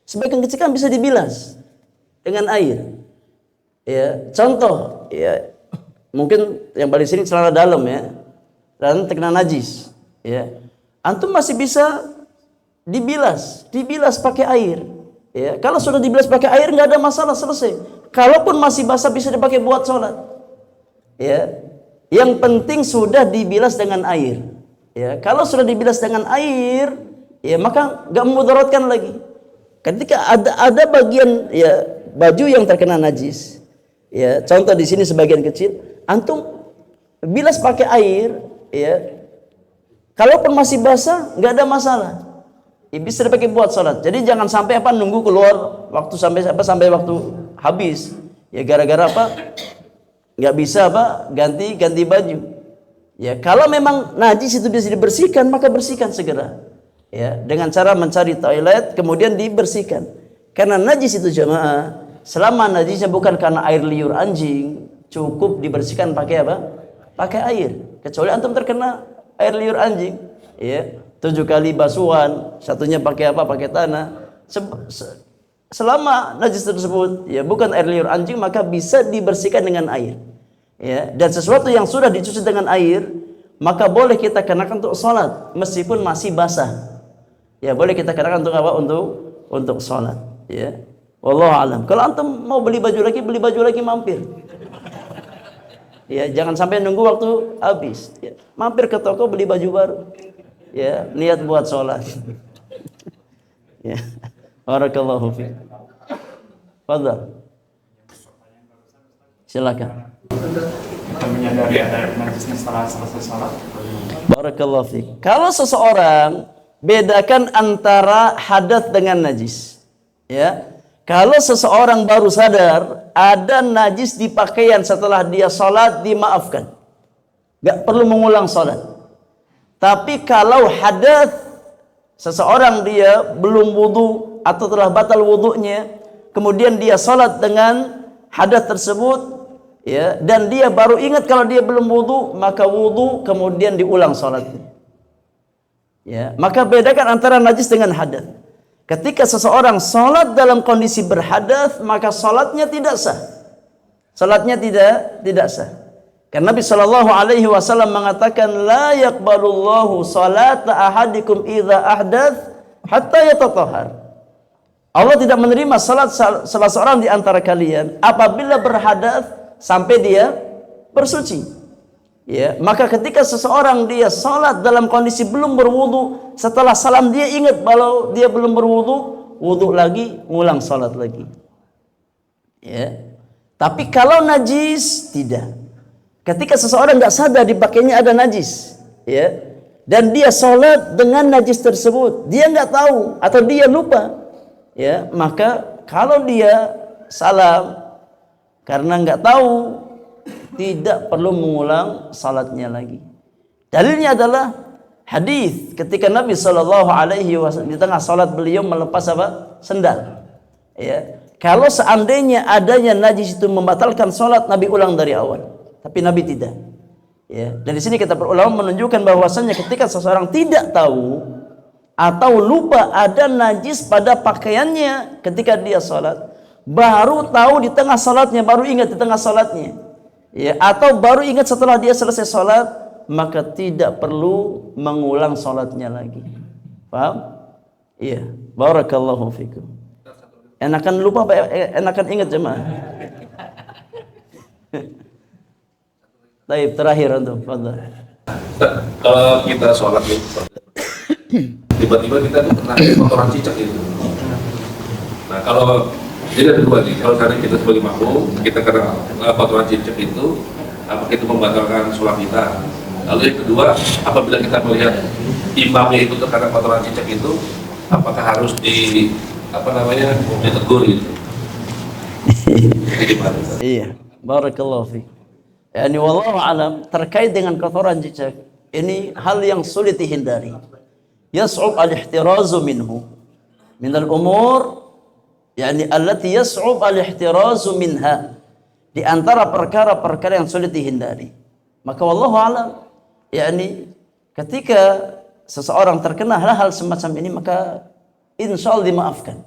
Sebagian kecil kan bisa dibilas dengan air. Ya, contoh, ya mungkin yang paling sering celana dalam ya, dan terkena najis. Ya, antum masih bisa dibilas pakai air. Ya, kalau sudah dibilas pakai air nggak ada masalah, selesai. Kalaupun masih basah bisa dipakai buat sholat. Ya. Yang penting sudah dibilas dengan air. Ya, kalau sudah dibilas dengan air, ya maka nggak memudaratkan lagi. Ketika ada bagian ya baju yang terkena najis, ya contoh di sini sebagian kecil, antum bilas pakai air, ya. Kalaupun masih basah, nggak ada masalah. Ya, bisa dipakai buat sholat. Jadi jangan sampai nunggu keluar waktu sampai waktu habis. Ya gara-gara nggak bisa ganti baju. Ya kalau memang najis itu bisa dibersihkan, maka bersihkan segera. Ya dengan cara mencari toilet kemudian dibersihkan. Karena najis itu jemaah, selama najisnya bukan karena air liur anjing, cukup dibersihkan pakai pakai air. Kecuali antum terkena air liur anjing, ya 7 kali basuhan, satunya pakai pakai tanah. Selama najis tersebut ya bukan air liur anjing, maka bisa dibersihkan dengan air. Ya, dan sesuatu yang sudah dicuci dengan air, maka boleh kita kenakan untuk sholat meskipun masih basah. Ya, boleh kita kenakan untuk apa? Untuk sholat. Ya, wallahu alam. Kalau antum mau beli baju lagi mampir. Ya, jangan sampai nunggu waktu habis. Ya, mampir ke toko beli baju baru. Ya, niat buat sholat. Ya, barakallahu fiik. Fadhal. Silakan. Kita menyadari ada najisnya setelah selesai sholat. Barakallahu fiik. Kalau seseorang bedakan antara hadas dengan najis. Ya. Kalau seseorang baru sadar ada najis di pakaian setelah dia sholat, dimaafkan. Gak perlu mengulang sholat. Tapi kalau hadas, seseorang dia belum wudu atau telah batal wudunya, kemudian dia sholat dengan hadas tersebut, ya, dan dia baru ingat kalau dia belum wudu, maka wudu kemudian diulang sholatnya. Ya, maka bedakan antara najis dengan hadas. Ketika seseorang sholat dalam kondisi berhadas, maka sholatnya tidak sah. Sholatnya tidak sah. Karena Nabi Shallallahu Alaihi Wasallam mengatakan, la yakbalullahu salata ahadikum idza ahdath hatta yatatahhar. Allah tidak menerima salat salah seorang di antara kalian apabila berhadas sampai dia bersuci. Ya, maka ketika seseorang dia salat dalam kondisi belum berwudu, setelah salam dia ingat kalau dia belum berwudu, wudu lagi, ngulang salat lagi. Ya. Tapi kalau najis tidak. Ketika seseorang nggak sadar di pakainya ada najis, ya, dan dia salat dengan najis tersebut, dia nggak tahu atau dia lupa, ya, maka kalau dia salam karena nggak tahu, tidak perlu mengulang salatnya lagi. Dalilnya adalah hadis ketika Nabi Shallallahu Alaihi Wasallam di tengah salat beliau melepas sendal. Ya, kalau seandainya adanya najis itu membatalkan salat, Nabi ulang dari awal. Tapi Nabi tidak. Ya, dari sini kita ulama menunjukkan bahwasannya ketika seseorang tidak tahu atau lupa ada najis pada pakaiannya ketika dia salat, baru tahu di tengah salatnya, baru ingat di tengah salatnya. Ya, atau baru ingat setelah dia selesai sholat, maka tidak perlu mengulang sholatnya lagi. Paham? Iya. Barakallahu fikum. Enakan lupa apa enakan ingat jemaah? Baik, terakhir untuk fadhal. Kalau kita sholat tiba-tiba kita tuh kena kotoran cicak gitu. Nah kalau Jadi ada dua nih, kalau tadi kita sebagai makmum, kita kena kotoran cicak itu, apakah itu membatalkan sholat kita? Lalu yang kedua, apabila kita melihat imamnya itu terkena kotoran cicak itu, apakah harus ditegur gitu? Iya, barakallahu fiik. Yani wallahu alam, terkait dengan kotoran cicak, ini hal yang sulit dihindari. Yas'ub al-ihtirazu minhu min al-umur yani allati yas'ub al-ihtirazu minha, di antara perkara-perkara yang sulit dihindari. Maka wallahu alam, yani ketika seseorang terkena hal-hal semacam ini, maka insyaallah dimaafkan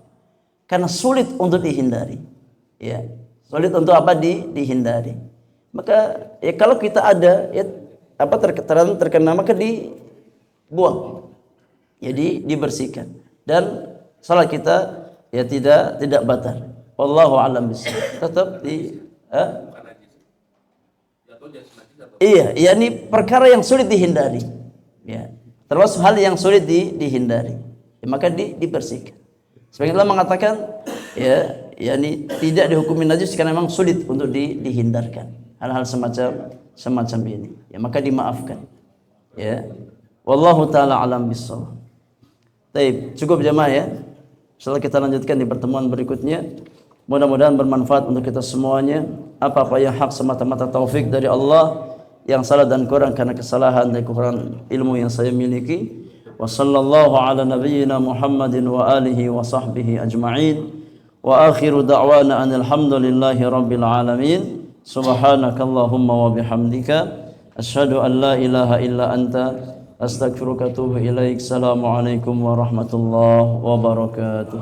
karena sulit untuk dihindari. Ya, sulit untuk dihindari. Maka ya kalau kita ada ya terkena maka dibuang. Jadi dibersihkan dan salat kita ya tidak batal. Wallahu a'lam bishawab. Tetap iya, yakni perkara yang sulit dihindari. Ya, termasuk hal yang sulit dihindari. Ya, maka dibersihkan. Sebagian ulama mengatakan ya, yakni tidak dihukumi najis karena memang sulit untuk dihindarkan hal-hal semacam ini. Ya, maka dimaafkan. Ya. Wallahu taala alam bissawab. Baik, cukup jemaah ya. Insyaallah kita lanjutkan di pertemuan berikutnya. Mudah-mudahan bermanfaat untuk kita semuanya. Apa-apa yang hak semata-mata taufik dari Allah, yang salah dan kurang karena kesalahan dan kekurangan ilmu yang saya miliki. Wa sallallahu ala nabiyyina Muhammadin wa alihi wa sahbihi ajma'in. Wa akhiru da'wana anil hamdulillahi rabbil alamin. Subhanakallahumma wa bihamdika asyhadu an la ilaha illa anta astaghfiruka wa atubu ilaik. Assalamualaikum warahmatullahi wabarakatuh.